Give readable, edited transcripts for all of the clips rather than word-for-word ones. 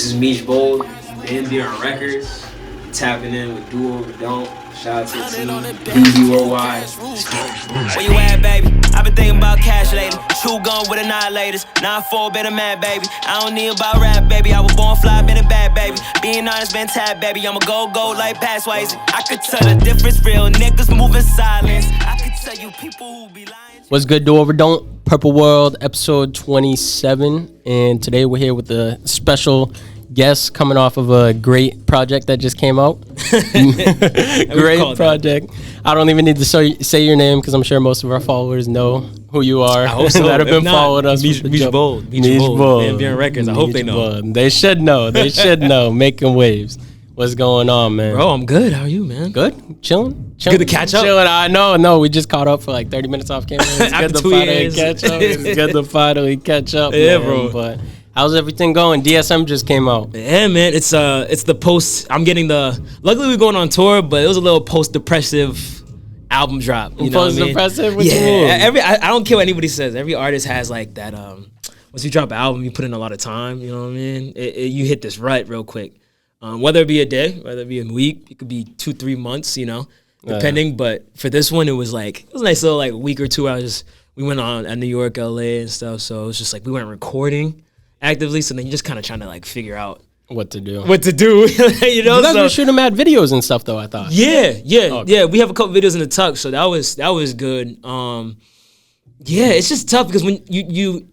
This is Meech Bold and Buren Records. Tapping in with Do Over Don't. Shout out to the team. BB Worldwide. Where you at, baby? I've been thinking about cash lately. True gun with annihilators. 9-4, been a mad, baby. I don't need about rap, baby. I was born fly, been a bad, baby. Being honest, been tapped, baby. I'ma go like past ways. I could tell the difference, real niggas moving silence. I could tell you people who be lying. What's good, Do Over Don't? Purple World, episode 27. And today we're here with a special guest coming off of a great project that just came out. Great project. I don't even need to say your name because I'm sure most of our followers know who you are. I hope so. that have been following us. Meech Bold. And Buren Records. I hope they know. They should know. They should know. Making waves. What's going on, man? Bro, I'm good. How are you, man? Good? Chilling? Good to catch up? Chilling. I know. No, we just caught up for like 30 minutes off camera. It's good to finally catch up. It's good to finally catch up, yeah, man. bro. But how's everything going? DSM just came out. Yeah, man. It's the post. I'm getting luckily we're going on tour, but it was a little post-depressive album drop. You know Post-depressive? what I mean? Yeah. I don't care what anybody says. Every artist has like that. Once you drop an album, you put in a lot of time. You know what I mean? You hit this rut real quick. Whether it be a day, whether it be a week, it could be 2-3 months, you know, depending. But for this one, it was a nice little like week or two. We went on at New York, LA and stuff. So it was just like we weren't recording actively. So then you're just kind of trying to like figure out what to do. You know, you guys were shooting mad videos and stuff though, I thought. Yeah. We have a couple videos in the tuck, so that was good. It's just tough because when you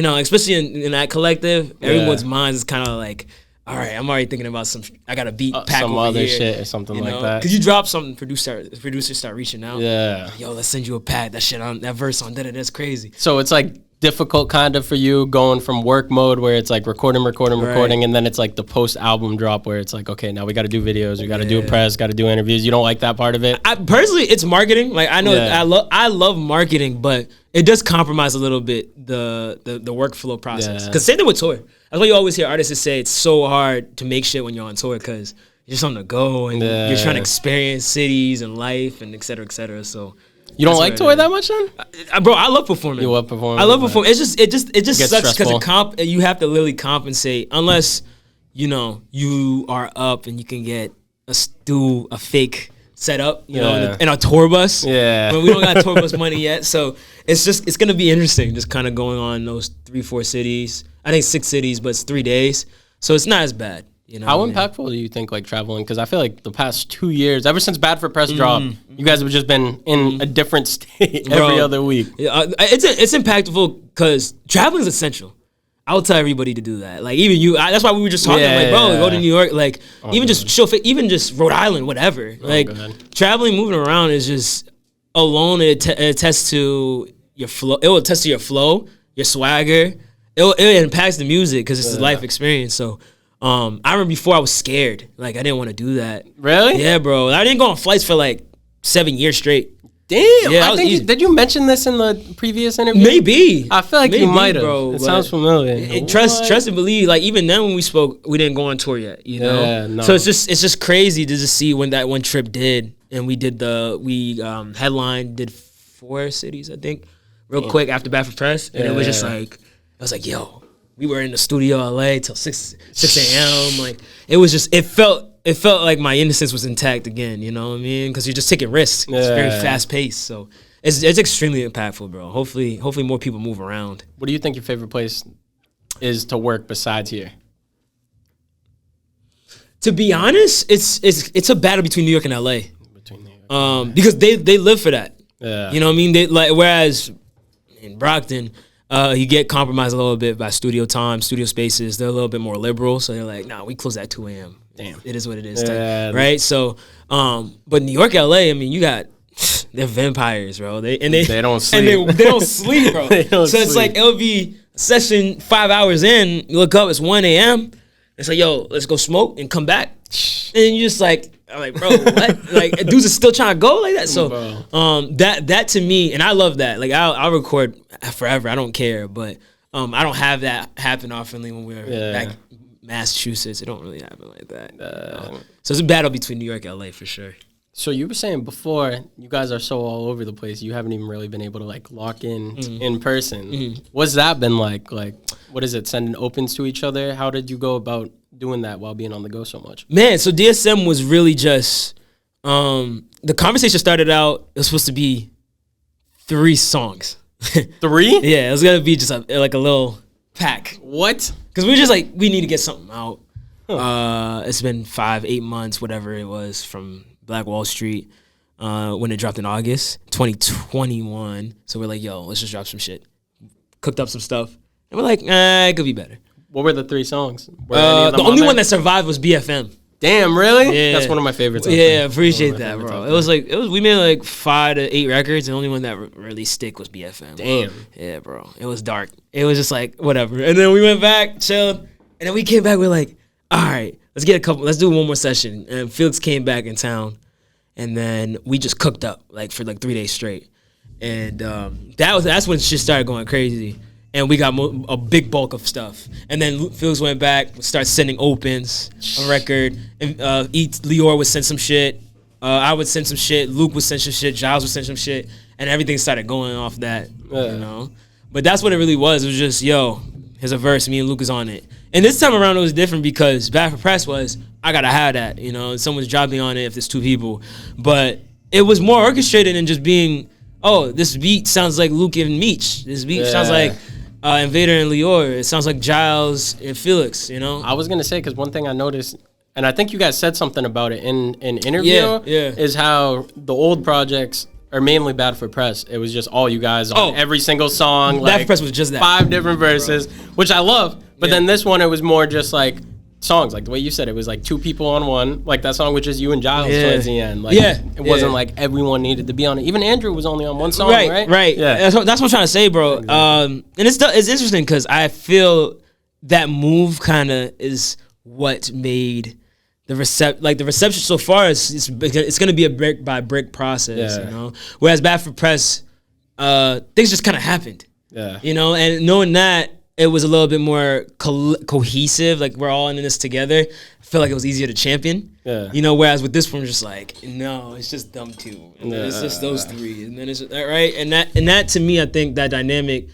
know, especially in that collective, everyone's mind is kind of like, all right, I'm already thinking about I got a beat pack some over other here, shit or something like that. Because you drop something, producers start reaching out. Yeah. Yo, let's send you a pack. That shit on that verse on that's crazy. So it's like difficult kind of for you going from work mode where it's like recording, and then it's like the post album drop where it's like, okay, now we got to do videos, we got to do a press, got to do interviews. You don't like that part of it? Personally, it's marketing. Like I know I love marketing, but it does compromise a little bit the workflow process. Because same thing with tour. That's why you always hear artists say it's so hard to make shit when you're on tour because you're just on the go and you're trying to experience cities and life and et cetera, et cetera. So you don't like tour that much then? Bro, I love performing. You love performing? I love performing. It just sucks because you have to literally compensate unless, you know, you are up and you can get a fake setup, you know, in a tour bus. Yeah. But we don't got tour bus money yet. So it's going to be interesting just kind of going on those 3-4 cities. I think 6 cities, but it's 3 days. So it's not as bad. You know, how impactful do you think like traveling? Because I feel like the past 2 years, ever since Bad for Press dropped, you guys have just been in a different state every other week. It's impactful because traveling is essential. I would tell everybody to do that. Like even you, that's why we were just talking. Go to New York. Like even just Rhode Island, whatever. Like traveling, moving around is just alone. It attests to your flow. It will attest to your flow, your swagger. It impacts the music because it's a life experience. So. I remember before I was scared. Like, I didn't want to do that. Really? Yeah, bro. I didn't go on flights for like 7 years straight. Damn. Yeah, did you mention this in the previous interview? Maybe. I feel like you might have. Bro, it sounds familiar. Trust and believe. Like, even then when we spoke, we didn't go on tour yet, you know? Yeah, no. So it's just crazy to just see when that one trip did. And we did headline, did 4 cities, I think, real quick after Bad for Press. And it was just like, I was like, yo. We were in the studio LA till 6 a.m. Like it felt like my innocence was intact again. You know what I mean? Because you're just taking risks. It's very fast paced. So it's extremely impactful, bro. Hopefully more people move around. What do you think your favorite place is to work besides here? To be honest, it's a battle between New York and LA. Because they live for that. Yeah. You know what I mean? Whereas in Brockton. You get compromised a little bit by studio time, studio spaces. They're a little bit more liberal, so they're like, "Nah, we close at 2 a.m. Damn, it is what it is." Right? So, but New York, LA, I mean, you got they're vampires, bro. They don't sleep. And they don't sleep, bro. It's like it'll be a session 5 hours in. You look up, it's 1 a.m. It's like, yo, let's go smoke and come back, and you're just like. I'm like, bro, what? Like, dudes are still trying to go like that. So, that to me, and I love that. Like, I'll record forever. I don't care, but I don't have that happen oftenly when we're back in Massachusetts. It don't really happen like that. So it's a battle between New York and LA for sure. So you were saying before, you guys are so all over the place. You haven't even really been able to like lock in person. What's that been like? Like, what is it? Sending opens to each other? How did you go about doing that while being on the go so much? Man, so DSM was really just the conversation started out. It was supposed to be 3 songs. 3? Yeah, it was gonna be just like a little pack. What? Because we were just like, we need to get something out. It's been 5-8 months, whatever it was, from Black Wall Street when it dropped in August 2021. So we're like, yo, let's just drop some shit. Cooked up some stuff, and we're like, it could be better. What were the 3 songs? The only one that survived was BFM. Damn, really? Yeah. That's one of my favorites. Yeah, appreciate that, bro. It was we made like 5 to 8 records, and the only one that really stick was BFM. Damn. Yeah, bro. It was dark. It was just like whatever. And then we went back, chilled, and then we came back. We're like, all right, let's do one more session. And Felix came back in town, and then we just cooked up like for like 3 days straight, and that's when shit started going crazy. And we got a big bulk of stuff. And then Felix went back, started sending opens, a record. And Lyor would send some shit. I would send some shit. Luke would send some shit. Giles would send some shit. And everything started going off that, you know. But that's what it really was. It was just, yo, here's a verse. Me and Luke is on it. And this time around it was different because Bad for Press was, I got to have that. You know, someone's dropping on it if there's 2 people. But it was more orchestrated than just being, oh, this beat sounds like Luke and Meech. This beat sounds like Invada and Lyor. It sounds like Giles and Felix, you know? I was going to say, because one thing I noticed, and I think you guys said something about it in an interview, is how the old projects are mainly Bad for Press. It was just all you guys on every single song. Bad for Press was just that. 5 different verses, which I love. But then this one, it was more just like songs. Like the way you said, it was like 2 people on one. Like that song with just you and Giles towards the end. Like, it wasn't like everyone needed to be on it. Even Andrew was only on one song, right? Right. Yeah. That's what I'm trying to say, bro. And it's interesting because I feel that move kind of is what made the reception so far is it's gonna be a brick by brick process, you know. Whereas Bad for Press, things just kind of happened, you know. And knowing that it was a little bit more cohesive, like we're all in this together, I feel like it was easier to champion, you know. Whereas with this one, just like no, it's just them 2, and then it's just those 3, and then it's right, and that to me, I think that dynamic.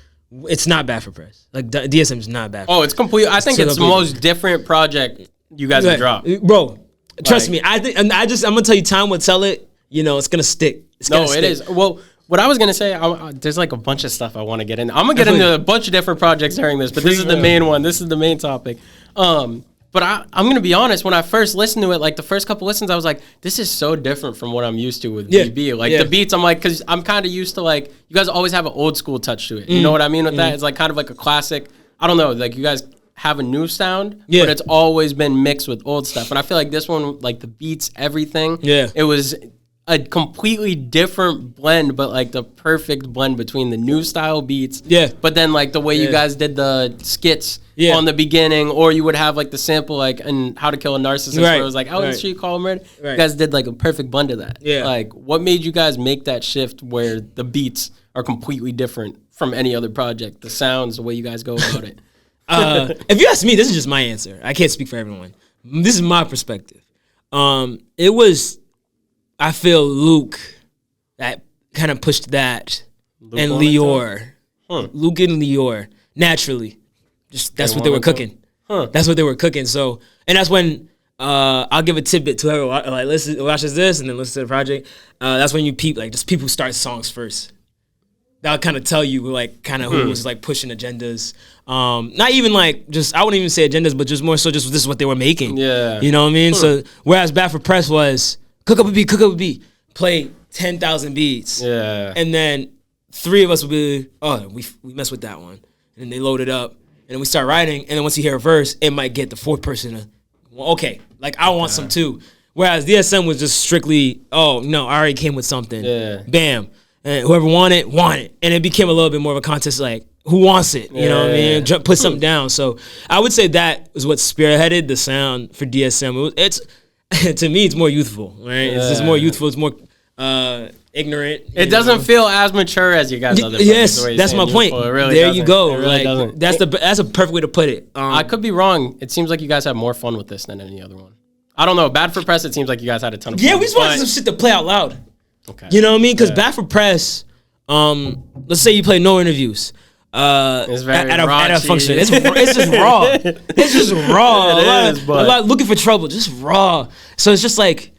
It's not Bad for Press. Like DSM is not bad. It's complete. I think it's the most different project you guys have dropped, bro. Trust me. I think, and I'm gonna tell you, time will tell it. You know, it's gonna stick. It is. Well, what I was gonna say, there's like a bunch of stuff I want to get in. I'm gonna get into a bunch of different projects during this, but this is the main one. This is the main topic. But I'm gonna be honest. When I first listened to it, like the first couple listens, I was like, this is so different from what I'm used to with BB. Like the beats, I'm like, because I'm kind of used to like you guys always have an old school touch to it. You know what I mean with that? It's like kind of like a classic. I don't know, like you guys have a new sound, but it's always been mixed with old stuff. And I feel like this one, like the beats, everything, it was a completely different blend, but like the perfect blend between the new style beats, but then like the way you guys did the skits on the beginning, or you would have like the sample like in How to Kill a Narcissist, where it was like, oh, should you call him red? You guys did like a perfect blend of that. Like, what made you guys make that shift where the beats are completely different from any other project? The sounds, the way you guys go about it. If you ask me, this is just my answer. I can't speak for everyone. This is my perspective. It was, I feel, Luke that kind of pushed that, and Lyor. Luke and Lyor, naturally. Just that's what they were cooking. That's what they were cooking. So, and that's when I'll give a tidbit to whoever like watches this and then listen to the project. That's when you peep, like just people start songs first. That'll kind of tell you like kind of who was like pushing agendas. Not even like just, I wouldn't even say agendas, but just more so just this is what they were making. Yeah. You know what I mean? So whereas Bad for Press was cook up a beat, play 10,000 beats. Yeah. And then 3 of us would be, oh, we mess with that one. And then they load it up. And then we start writing. And then once you hear a verse, it might get the 4th person to, well, okay, like I want some too. Whereas DSM was just strictly, oh, no, I already came with something. Yeah. Bam. And whoever wanted. And it became a little bit more of a contest, like, who wants it? You know what I mean? Put something down. So I would say that is what spearheaded the sound for DSM. It's to me, it's more youthful, right? It's just more youthful. It's more ignorant. It doesn't feel as mature as you guys other projects. Yes, that's my point. Really there you go. It really doesn't. That's a perfect way to put it. I could be wrong. It seems like you guys have more fun with this than any other one. I don't know. Bad for Press, it seems like you guys had a ton of fun. Yeah, we just wanted some shit to play out loud. Okay. You know what I mean? Because Bad for Press, let's say you play no interviews. at a function. It's just raw. It's just raw. I'm not looking for trouble, just raw. So it's just like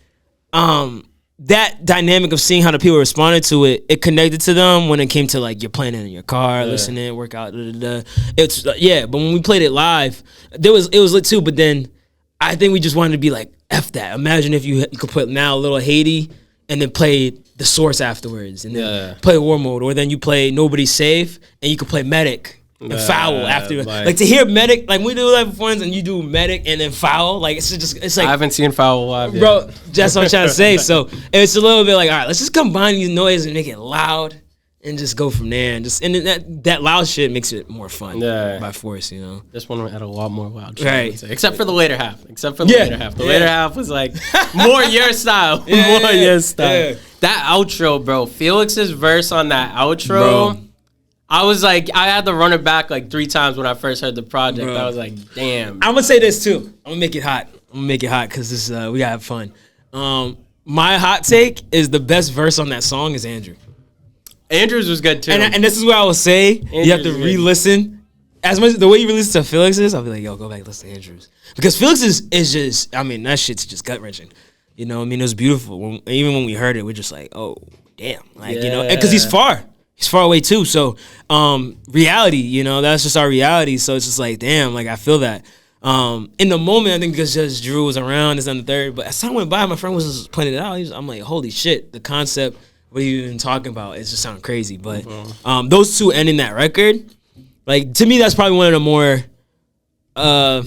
that dynamic of seeing how the people responded to it. It connected to them when it came to like you're playing it in your car, listening, workout. It's but when we played it live, it was lit too. But then I think we just wanted to be like, F that. Imagine if you could put now a little Haiti and then play the source afterwards and then play war mode, or then you play Nobody's Safe and you could play medic and foul after. Like to hear medic, like we do live performance and you do medic and then foul, like it's like I haven't seen foul live yet. Bro, that's what I'm trying to say. So it's a little bit like, all right, let's just combine these noises and make it loud and just go from there. And that loud shit makes it more fun by force, you know. This one had a lot more loud shit, right? Except for the later half. The later half was like more your style. More your style. Yeah. That outro, bro. Felix's verse on that outro. Bro. I was like, I had to run it back like 3 times when I first heard the project. Bro. I was like, damn. I'm gonna say this too. I'm gonna make it hot because this we gotta have fun. My hot take is the best verse on that song is Andrew. Andrew's was good too. And this is what I will say. You have to re-listen. As much the way you re-listen to Felix's, I'll be like, yo, go back and listen to Andrew's. Because Felix's is just, I mean, that shit's just gut-wrenching. You know, I mean, it was beautiful. Even when we heard it, we're just like, oh, damn. Like, you know, because he's far. He's far away too. So, reality, you know, that's just our reality. So it's just like, damn, like, I feel that. In the moment, I think because just Drew was around, it's on the third. But as time went by, my friend was just pointing it out. I'm like, holy shit, the concept, what are you even talking about? It just sounds crazy. But those two ending that record, like, to me, that's probably one of the more, one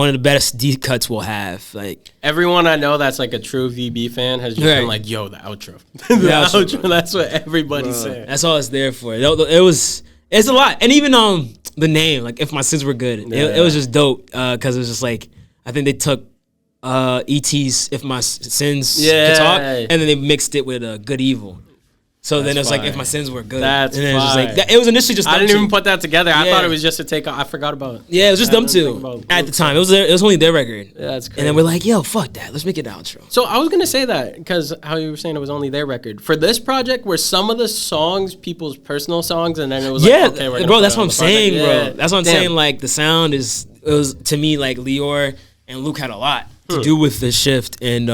of the best deep cuts we'll have. Like, everyone I know that's like a true VB fan has just been like, yo, the outro. The outro, that's what everybody's saying. That's all it's there for. It's a lot. And even the name, like, If My Sins Were Good, it was just dope because it was just like, I think they took E.T.'s If My Sins Could Talk, and then they mixed it with Good Evil. So then it's like, If My Sins Were Good. That's and then it was just like, it was initially just I didn't even put that together. I thought it was just a take. I forgot about it. Yeah, it was just them two at the time. It was only their record. Yeah, that's crazy. And then we're like, yo, fuck that. Let's make it the outro. So I was going to say that because how you were saying it was only their record. For this project, were some of the songs people's personal songs and then it was like, okay, we're gonna bro, that's what I'm saying, bro. Yeah. That's what I'm saying. Like, the sound it was, to me, like, Lyor and Luke had a lot to do with the shift. And,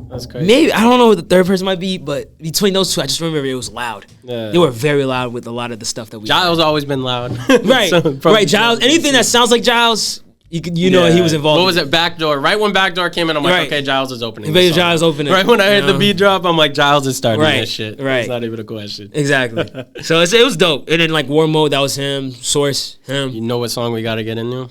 that's crazy. maybe I don't know what the third person might be, but between those two, I just remember it was loud. Yeah. They were very loud with a lot of the stuff that we. Giles always been loud, right? Right, Giles. Anything that sounds like Giles, you know he was involved. What was it? Backdoor. Right when Backdoor came in, I'm like, okay, Giles is opening. Giles opening. Right when I heard the beat drop, I'm like, Giles is starting this shit. Right. It's not even a question. Exactly. So it was dope. And then like War Mode, that was him. Source, him. You know what song we got to get into?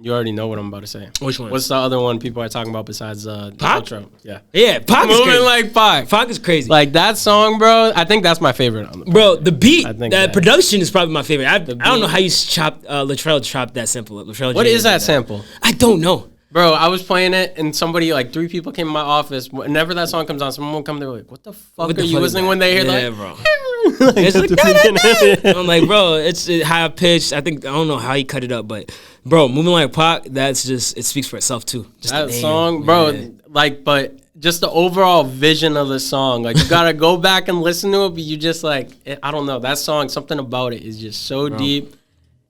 You already know what I'm about to say. Which one? What's the other one people are talking about besides the outro? Yeah, Pac is crazy. Movin Like Pac. Pac is crazy. Like, that song, bro, I think that's my favorite on the project. Bro, the beat, that production is probably my favorite. I don't know how you chopped, Latrell chopped that sample up. What is that sample? I don't know. Bro, I was playing it and somebody, like 3 people came in my office. Whenever that song comes on, someone will come there like, what the fuck are you listening when they hear that? Bro. It's like, I'm like, bro, it's high pitched. I don't know how he cut it up, but bro, Movin Like Pac, that's just, it speaks for itself too. Just that song, bro, like, but just the overall vision of the song, like, you gotta go back and listen to it, but you just like, I don't know, that song, something about it is just so deep.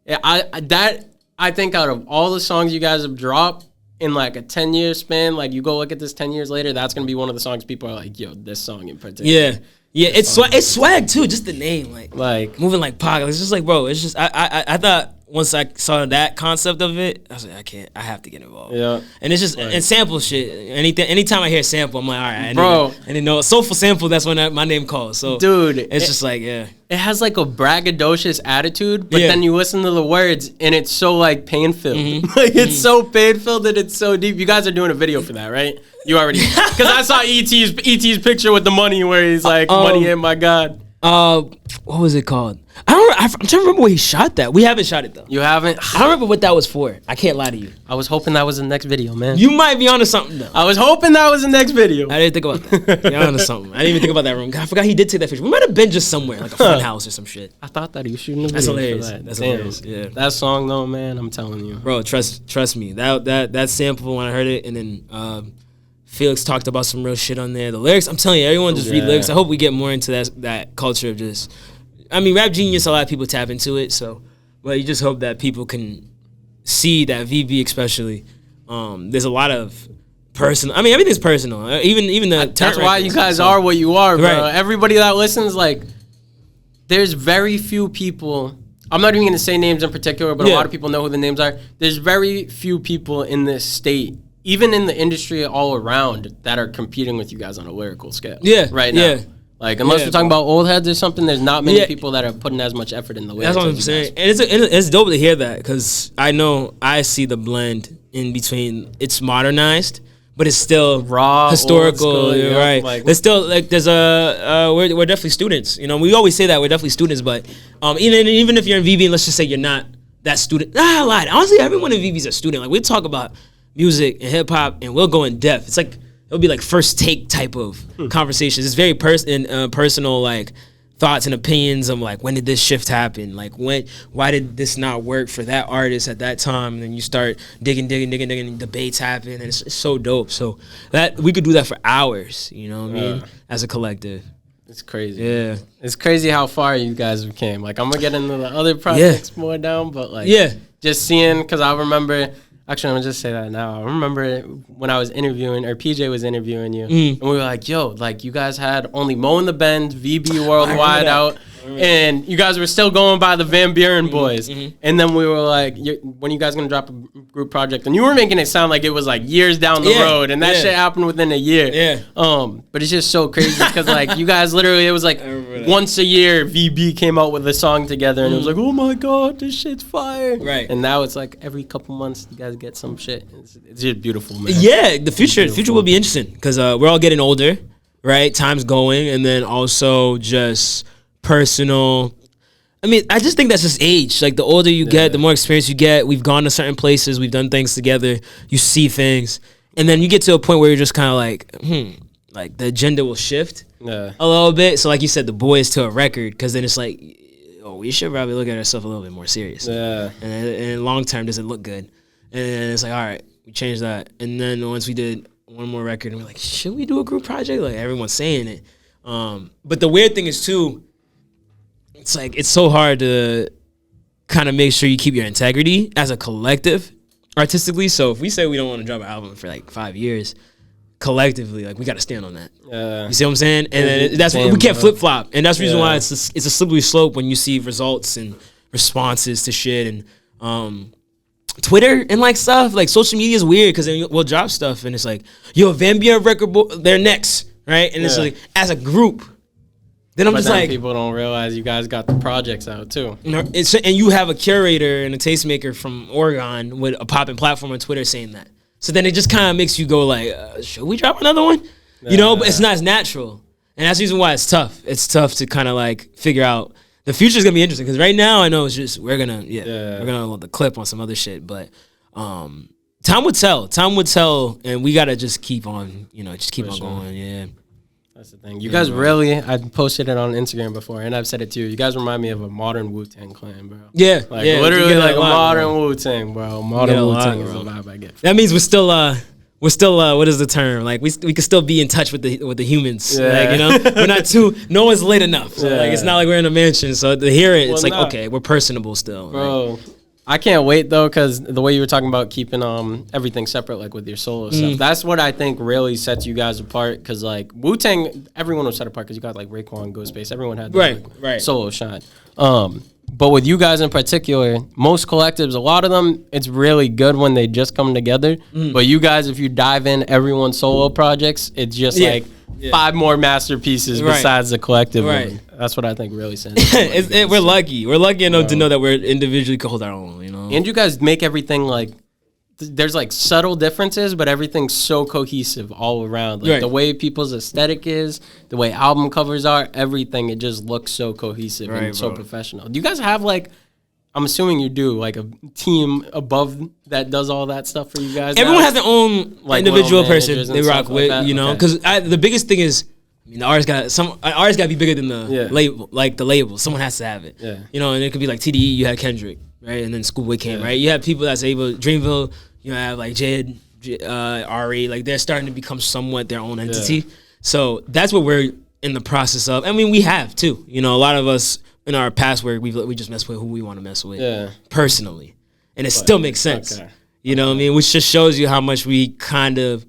I think out of all the songs you guys have dropped in like a 10-year span, like you go look at this 10 years later, that's gonna be one of the songs people are like, yo, this song in particular. Yeah, it's swag too. Just the name, like Movin Like Pac. It's just like, bro. It's just I thought once I saw that concept of it, I was like, I have to get involved. Yeah, and it's just and sample shit. Anytime I hear sample, I'm like, all right, I didn't know a soulful sample. That's when my name calls. So, dude, it's just like, it has like a braggadocious attitude, but then you listen to the words and it's so like pain filled. Like it's so pain filled that it's so deep. You guys are doing a video for that, right? You already, because I saw E.T.'s picture with the money where he's like, money ain't my god. What was it called? I'm trying to remember where he shot that. We haven't shot it though. You haven't? I don't remember what that was for. I can't lie to you. I was hoping that was the next video, man. You might be onto something though. I was hoping that was the next video. I didn't think about that. You're onto something. I didn't even think about that room. I forgot he did take that picture. We might have been just somewhere, like a fun house or some shit. I thought that he was shooting a video. That's hilarious. For that. That's hilarious. Yeah. That song though, man, I'm telling you. Bro, trust me. That sample when I heard it, and then Felix talked about some real shit on there. The lyrics, I'm telling you, everyone just read lyrics. I hope we get more into that culture of just Rap Genius, a lot of people tap into it. So, but you just hope that people can see that VB especially. There's a lot of personal. Everything's personal. Even the. That's why you guys are what you are, bro. Right. Everybody that listens, like, there's very few people. I'm not even going to say names in particular, but a lot of people know who the names are. There's very few people in this state, even in the industry all around, that are competing with you guys on a lyrical scale. Yeah. Right now. Yeah. Like, unless we're talking about old heads or something, there's not many people that are putting as much effort in the lyrics. That's what I'm saying. And it's dope to hear that, because I see the blend in between. It's modernized, but it's still raw, historical, right? Like, there's still there's we're definitely students. We always say that we're definitely students, but even if you're in VB, and let's just say you're not that student. I lied. Honestly, everyone in VB is a student. Like, we talk about music and hip hop, and we'll go in depth. It's like it'll be like first take type of conversations. It's very personal, like thoughts and opinions of like, when did this shift happen? Like, why did this not work for that artist at that time? And then you start digging, and debates happen, and it's so dope. So that we could do that for hours, as a collective. It's crazy. Yeah. It's crazy how far you guys came. Like, I'm going to get into the other projects more down, but like, just seeing, because I remember, actually, I'm going to just say that now. I remember when I was interviewing, or PJ was interviewing you, and we were like, yo, like, you guys had only Mowing the Bend, VB Worldwide out, and you guys were still going by the Buren Boys. And then we were like, when you guys going to drop a group project? And you were making it sound like it was like years down the road, and that shit happened within a year. But it's just so crazy, because like, you guys literally, it was like once a year, VB came out with a song together, and it was like, oh my God, this shit's fire. Right. And now it's like every couple months, you guys get some shit. It's just beautiful, man. Yeah, the future will be interesting, because we're all getting older, right? Time's going, and then also just personal. I just think that's just age. Like, the older you get, the more experience you get. We've gone to certain places, we've done things together, you see things, and then you get to a point where you're just kind of like the agenda will shift a little bit. So like you said, the boys to a record, because then it's like, oh, we should probably look at ourselves a little bit more serious. And long term, does it look good? And it's like, all right, we changed that. And then once we did one more record, and we're like, should we do a group project? Like, everyone's saying it. But the weird thing is too, it's like, it's so hard to kind of make sure you keep your integrity as a collective artistically. So if we say we don't want to drop an album for like 5 years, collectively, like, we got to stand on that. You see what I'm saying? And then that's we can't flip flop, and that's the reason why it's a slippery slope when you see results and responses to shit, and Twitter and like stuff. Like, social media is weird, because then we'll drop stuff and it's like, yo, Buren Records, they're next, right? And it's like, as a group. Then I'm just like, people don't realize you guys got the projects out too. And you have a curator and a tastemaker from Oregon with a popping platform on Twitter saying that. So then it just kind of makes you go like, should we drop another one? But it's not as natural. And that's the reason why it's tough. It's tough to kind of like figure out. The future's gonna be interesting, because right now I know it's just we're gonna load the clip on some other shit, but time would tell, and we gotta just keep on, keep on going. Yeah, that's the thing. You guys really, I posted it on Instagram before, and I've said it too. You guys remind me of a modern Wu-Tang clan, bro. Literally like a modern Wu-Tang, bro. Modern Wu-Tang is the vibe I get. That means we're still what is the term? Like, we can still be in touch with the humans. Like, we're not too. No one's late enough. So like, it's not like we're in a mansion. So to hear it, it's like, okay, we're personable still, bro. Like, I can't wait though, because the way you were talking about keeping everything separate, like with your solo stuff, that's what I think really sets you guys apart. Because like Wu-Tang, everyone was set apart because you got like Raekwon, Ghostface, everyone had their solo shine. But with you guys in particular, most collectives, a lot of them, it's really good when they just come together. But you guys, if you dive in everyone's solo projects, it's just like 5 more masterpieces besides the collective. One. That's what I think really sends. We're lucky. We're lucky enough to know that we're individually can hold our own. And you guys make everything like, there's like subtle differences, but everything's so cohesive all around. Like the way people's aesthetic is, the way album covers are, everything, it just looks so cohesive and so professional. Do you guys have like, I'm assuming you do, like a team above that does all that stuff for you guys? Everyone has their own like individual person they rock with, because the biggest thing is, the artist got to be bigger than the label, like the label. Someone has to have it. And it could be like TDE, you had Kendrick, right? And then Schoolboy came, right? You have people that's able, Dreamville, you have like Jade, Ari, like they're starting to become somewhat their own entity. So that's what we're in the process of. I mean, we have too. A lot of us in our past work, we just mess with who we want to mess with, personally, and it But, still makes sense. okay. You know what I mean? Which just shows you how much we kind of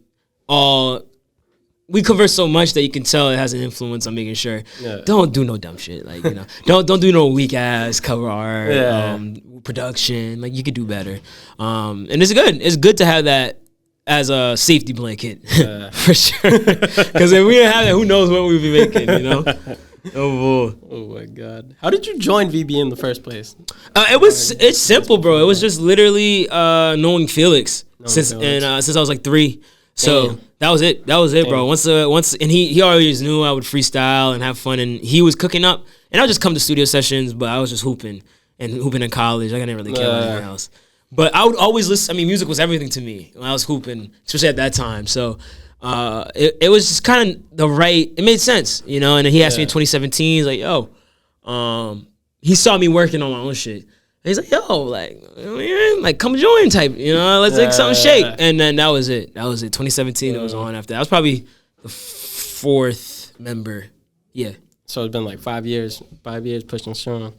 we converse so much that you can tell it has an influence on making sure don't do no dumb shit. Like, you know, don't do no weak ass cover art, production. Like, you could do better. And it's good. It's good to have that as a safety blanket, for sure. Because if we didn't have that, who knows what we'd be making, you know? Oh my God! How did you join VB in the first place? It's simple, bro. It was just literally knowing Felix since I was like 3. So that was it. That was it, bro. Once and he always knew I would freestyle and have fun, and he was cooking up, and I would just come to studio sessions, but I was just hooping in college. I didn't really care about anything else. But I would always listen. I mean, music was everything to me when I was hooping, especially at that time. So it was just kind of it made sense, you know. And then he asked me in 2017, he's like, yo, he saw me working on my own shit. And he's like, yo, like come join type, you know, let's like something shake. And then that was it. 2017, it was on after that. I was probably the 4th member. Yeah. So it's been like 5 years pushing strong.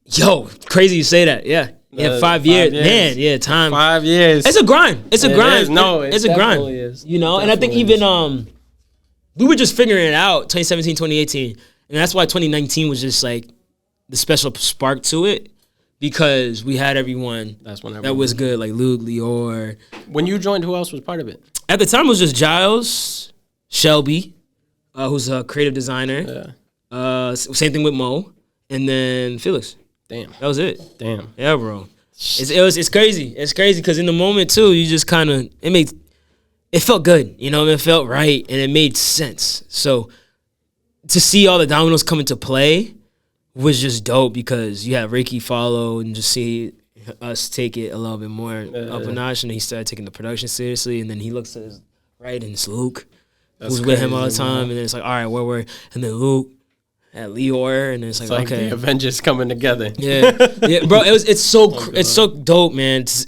Yo, crazy you say that. Yeah. Yeah, 5 years. Man, yeah, time. 5 years. It's a grind. It's a grind. No, it's a grind. Is. You know, and I think even we were just figuring it out 2017, 2018. And that's why 2019 was just like the special spark to it. Because we had everyone that was good, like Luke, Lyor. When you joined, who else was part of it? At the time, it was just Giles, Shelby, who's a creative designer. Same thing with Mo, and then Felix. Damn, that was it. Damn, yeah, bro. It's crazy. It's crazy because in the moment too, you just kind of it felt good, you know. It felt right, and it made sense. So to see all the dominoes come into play was just dope because you had Ricky follow and just see us take it a little bit more up a notch, and he started taking the production seriously, and then he looks to his right and it's Luke, who's with him all the time, and then it's like, all right, where we're, and then Luke at Lyor, and then it's like okay, the Avengers coming together. Yeah, bro, it's so dope, man. It's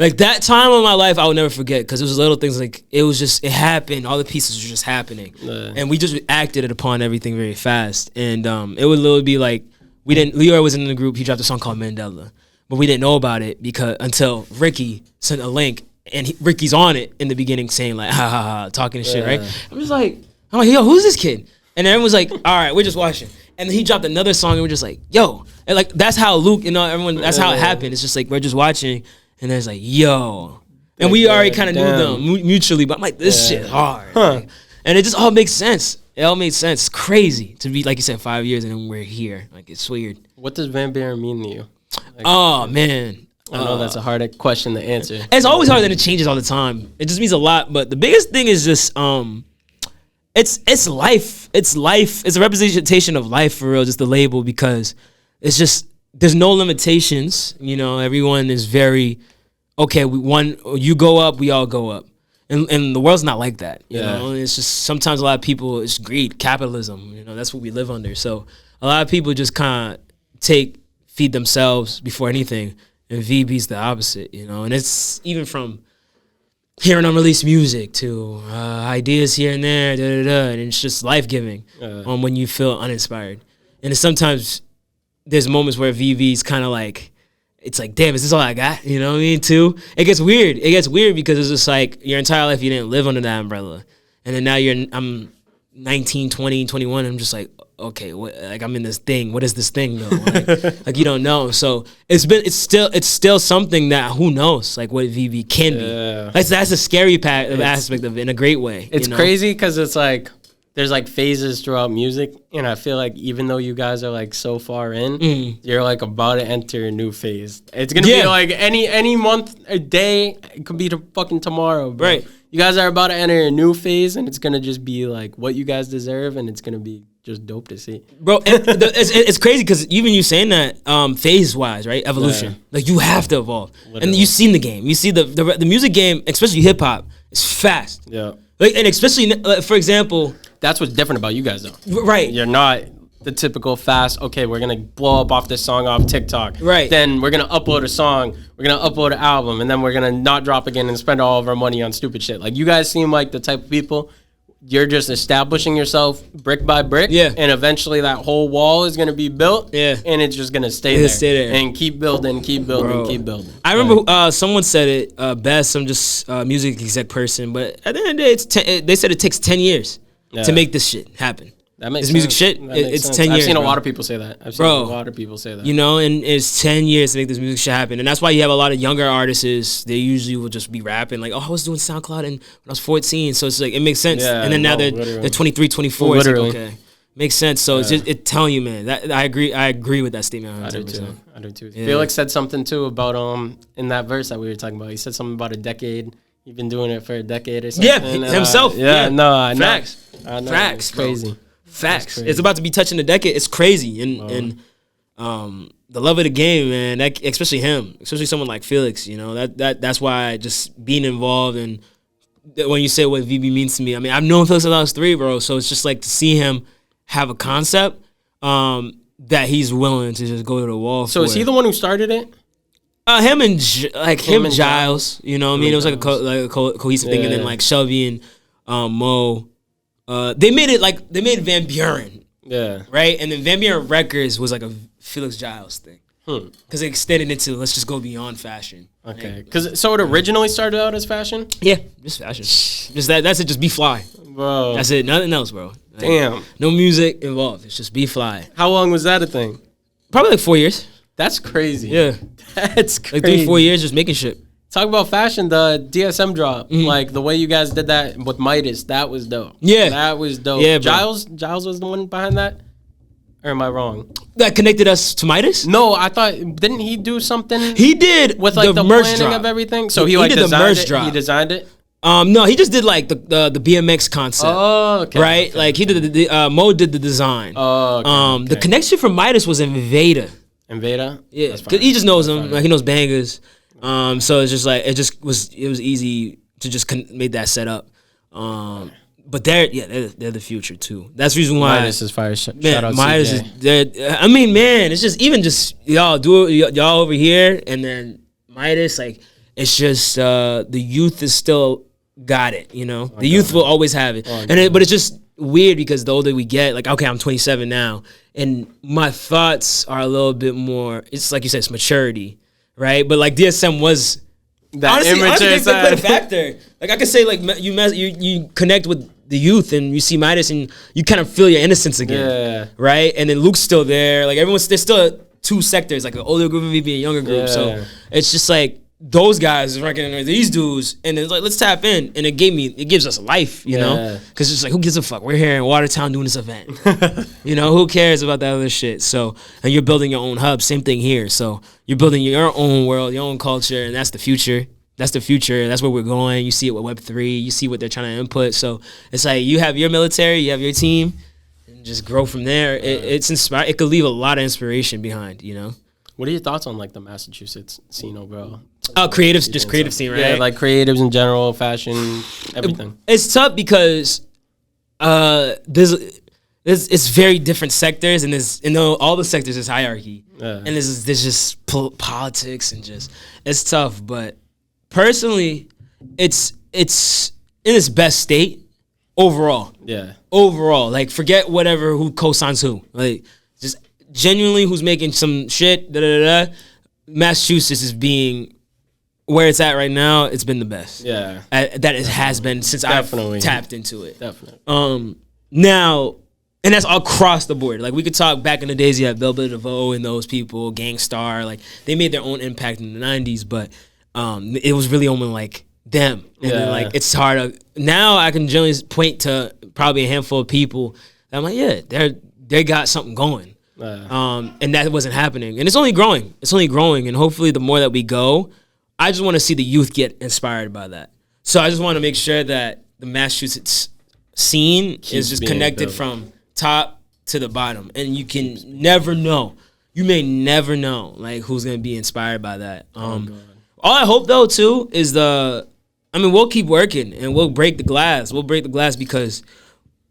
like that time of my life I will never forget because it was little things like it happened. All the pieces were just happening, and we just acted it upon everything very fast. And it would literally be like Lyor was in the group. He dropped a song called Mandela, but we didn't know about it until Ricky sent a link, and Ricky's on it in the beginning saying like ha ha ha, talking and shit, right? I'm like, yo, who's this kid? And then everyone's like, all right, we're just watching. And then he dropped another song, and we're just like, yo, and like that's how Luke, you know, everyone. That's how it happened. It's just like we're just watching. And then it's like, yo. And we already kind of knew them mutually, but I'm like, this shit hard. Like, and it just all makes sense. It all makes sense. It's crazy to be, like you said, 5 years and then we're here. Like, it's weird. What does Van Buren mean to you? Like, oh, man. I know that's a hard question to answer. It's always hard, and it changes all the time. It just means a lot. But the biggest thing is just, it's life. It's life. It's a representation of life, for real, just the label, because it's just, there's no limitations, you know. Everyone is very okay. You go up, we all go up, and the world's not like that. You know, it's just sometimes a lot of people, it's greed, capitalism. You know, that's what we live under. So a lot of people just kind of feed themselves before anything, and VB's the opposite. You know, and it's even from hearing unreleased music to ideas here and there, and it's just life giving when you feel uninspired, and it's sometimes. There's moments where VV's kind of like, it's like, damn, is this all I got? You know what I mean, too? It gets weird. It gets weird because it's just like your entire life you didn't live under that umbrella. And then now I'm 19, 20, 21, and I'm just like, okay, like I'm in this thing. What is this thing, though? Like you don't know. So it's still something that who knows, like what VV can be. That's the scary aspect of it in a great way. It's crazy because it's like, there's like phases throughout music, and I feel like even though you guys are like so far in, you're like about to enter a new phase. It's gonna be like any month, a day, it could be fucking tomorrow, bro. Right? You guys are about to enter a new phase, and it's gonna just be like what you guys deserve, and it's gonna be just dope to see, bro. It's crazy because even you saying that phase wise, right? Evolution, like you have to evolve, and you've seen the game. You see the music game, especially hip hop, is fast. Yeah. Like, and especially, for example... That's what's different about you guys, though. Right. You're not the typical fast, okay, we're going to blow up off this song off TikTok. Right. Then we're going to upload a song, we're going to upload an album, and then we're going to not drop again and spend all of our money on stupid shit. Like, you guys seem like the type of people, you're just establishing yourself brick by brick. Yeah. And eventually that whole wall is going to be built. Yeah. And it's just going to stay there. And keep building, keep building, keep building. I remember someone said it best. I'm just a music exec person. But at the end of the day, they said it takes 10 years to make this shit happen. That makes this music sense. shit, it's sense. 10 years. I've seen bro. a lot of people say that. You know, and it's 10 years to make this music shit happen. And that's why you have a lot of younger artists. They usually will just be rapping like, oh, I was doing SoundCloud when I was 14. So it's like, it makes sense. Yeah, and then now they're 23, 24. Literally. It's like, okay. Makes sense. So it's just, it telling you, man. That I agree with that statement. 100%. I do too. Yeah. Felix said something too about in that verse that we were talking about. He said something about a decade. You've been doing it for a decade or something. Yeah, himself. I know. Facts. I know. Facts. It's crazy. Facts. It's about to be touching the decade. It's crazy. And the love of the game, man, that, especially him, especially someone like Felix, you know, that's why just being involved. And when you say what VB means to me, I mean, I've known Felix since I was 3, bro. So it's just like to see him have a concept that he's willing to just go to the wall for. So is he the one who started it? Him and Giles, you know what I mean? It was like a cohesive thing. And then like Shelby and Mo. They made Van Buren. Yeah. Right? And then Van Buren Records was like a Felix Giles thing. Because it extended into let's just go beyond fashion. Okay. So it originally started out as fashion? Yeah, just fashion. Just that's it, just be fly. Bro. That's it, nothing else, bro. Like, damn. No music involved. It's just be fly. How long was that a thing? Probably like 4 years. That's crazy. Yeah. That's crazy. Like 3-4 years just making shit. Talk about fashion, the DSM drop. Like the way you guys did that with Midas, that was dope. Yeah. That was dope. Yeah, Giles was the one behind that? Or am I wrong? That connected us to Midas? No, I thought, didn't he do something? He did with like the merch planning drop of everything? So he did designed the merch it? drop. He designed it? No, he just did like the BMX concept. Oh, okay. Right? Okay, like he did Mo did the design. Oh, okay. The connection from Midas was Invada. Invada? Yeah, because he just knows him. Like he knows bangers. So it's just like it was easy to just make that set up. But they're the future too. That's the reason why Midas is fire. Shout out Midas CJ. is. I mean, man, it's just even just y'all do it, y'all over here, and then Midas. Like it's just the youth is still got it. You know, the youth will always have it. But it's just weird because the older we get, like okay, I'm 27 now, and my thoughts are a little bit more. It's like you said, it's maturity, right? But like DSM was. Honestly, they played a factor. Like I could say, like you connect with the youth and you see Midas and you kind of feel your innocence again, right? And then Luke's still there. Like there's still 2 sectors, like an older group of VB and a younger group. So it's just like those guys recognize these dudes, and it's like let's tap in. And it gives us life, you know, because it's like who gives a fuck? We're here in Watertown doing this event, you know, who cares about that other shit? So and you're building your own hub, same thing here. So you're building your own world, your own culture, and that's the future. That's the future. That's where we're going. You see it with Web3. You see what they're trying to input. So it's like you have your military, you have your team, and just grow from there. It's inspired. It could leave a lot of inspiration behind, you know. What are your thoughts on like the Massachusetts scene overall? Creatives, just creative scene, right? Yeah, like creatives in general, fashion, everything. It's tough because it's very different sectors, and there's all the sectors is hierarchy, and there's just politics and just it's tough. But personally, it's in its best state overall. Yeah, overall, like forget who co-signs who, like just genuinely who's making some shit. Massachusetts is being where it's at right now. It's been the best. Yeah, that it has been since I've tapped into it. Definitely. Now. And that's across the board. Like, we could talk back in the days, you had Velvet DeVoe and those people, Gangstar. Like, they made their own impact in the 90s, but it was really only, like, them. And then, like, it's hard to... Now I can generally point to probably a handful of people that I'm like, yeah, they got something going. And that wasn't happening. And it's only growing. It's only growing. And hopefully the more that we go, I just want to see the youth get inspired by that. So I just want to make sure that the Massachusetts scene is just connected from... top to the bottom, and you can never know. You may never know, like, who's gonna be inspired by that. All I hope though too is we'll keep working and we'll break the glass. We'll break the glass because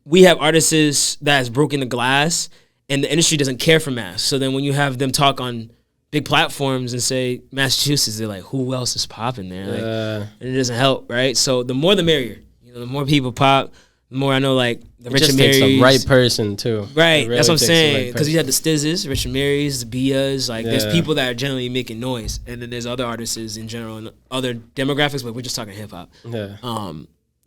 we have artists that has broken the glass, and the industry doesn't care for mass. So then when you have them talk on big platforms and say Massachusetts, they're like, who else is popping there? Like, and it doesn't help, right? So the more the merrier. You know, the more people pop. the more I know like the It Rich just and takes Marys. the right person too. Right, It really that's what I'm takes the saying. right Because you person. had the Stizzes, Rich and Marys, the Bias. Like, there's Yeah. people that are generally making noise, and then there's other artists in general and other demographics. But we're just talking hip hop. Yeah.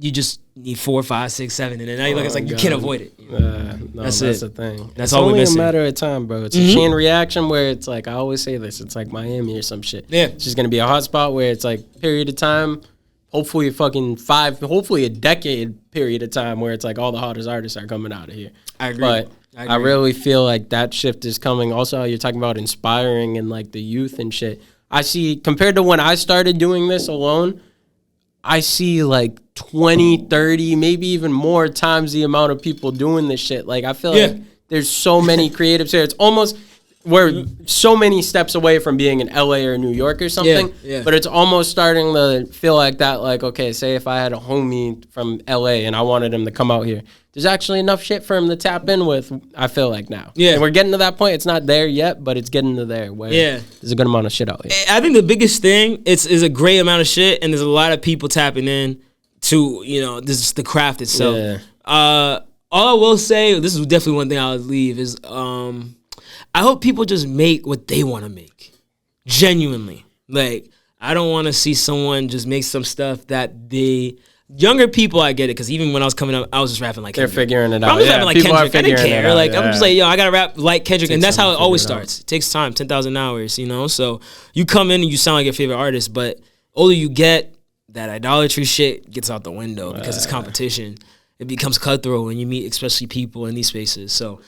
You just need 4, 5, 6, 7, and then now you look. It's like you God. can't avoid it. No, That's that's it. the thing. That's It's all we're only a missing. matter of time, bro. It's a chain reaction where it's like I always say this. It's like Miami or some shit. Yeah. It's just gonna be a hot spot where it's like period of time. Hopefully hopefully a decade period of time where it's like all the hottest artists are coming out of here. I agree. But I I agree. really feel like that shift is coming. Also, how you're talking about inspiring and like the youth and shit. I see compared to when I started doing this alone, I see like 20, 30, maybe even more times the amount of people doing this shit. Like, I feel like there's so many creatives here. It's almost, we're so many steps away from being in LA or New York or something. Yeah. But it's almost starting to feel like that. Like, okay, say if I had a homie from LA and I wanted him to come out here, there's actually enough shit for him to tap in with, I feel like now. Yeah. And we're getting to that point. It's not there yet, but it's getting to there where there's a good amount of shit out here. I think the biggest thing is a great amount of shit, and there's a lot of people tapping in to this is the craft itself. Yeah. All I will say, this is definitely one thing I'll leave is I hope people just make what they want to make, genuinely. Like, I don't want to see someone just make some stuff that younger people, I get it, because even when I was coming up, I was just rapping like They're Kendrick. figuring it I'm out. just rapping like people are Kendrick. I didn't figuring it care. out, Like, I'm just like, I gotta rap like Kendrick, and that's how it time to always figure it out. starts. It takes time, 10,000 hours, So you come in and you sound like your favorite artist, but older you get, that idolatry shit gets out the window because it's competition. It becomes cutthroat when you meet, especially people in these spaces. So,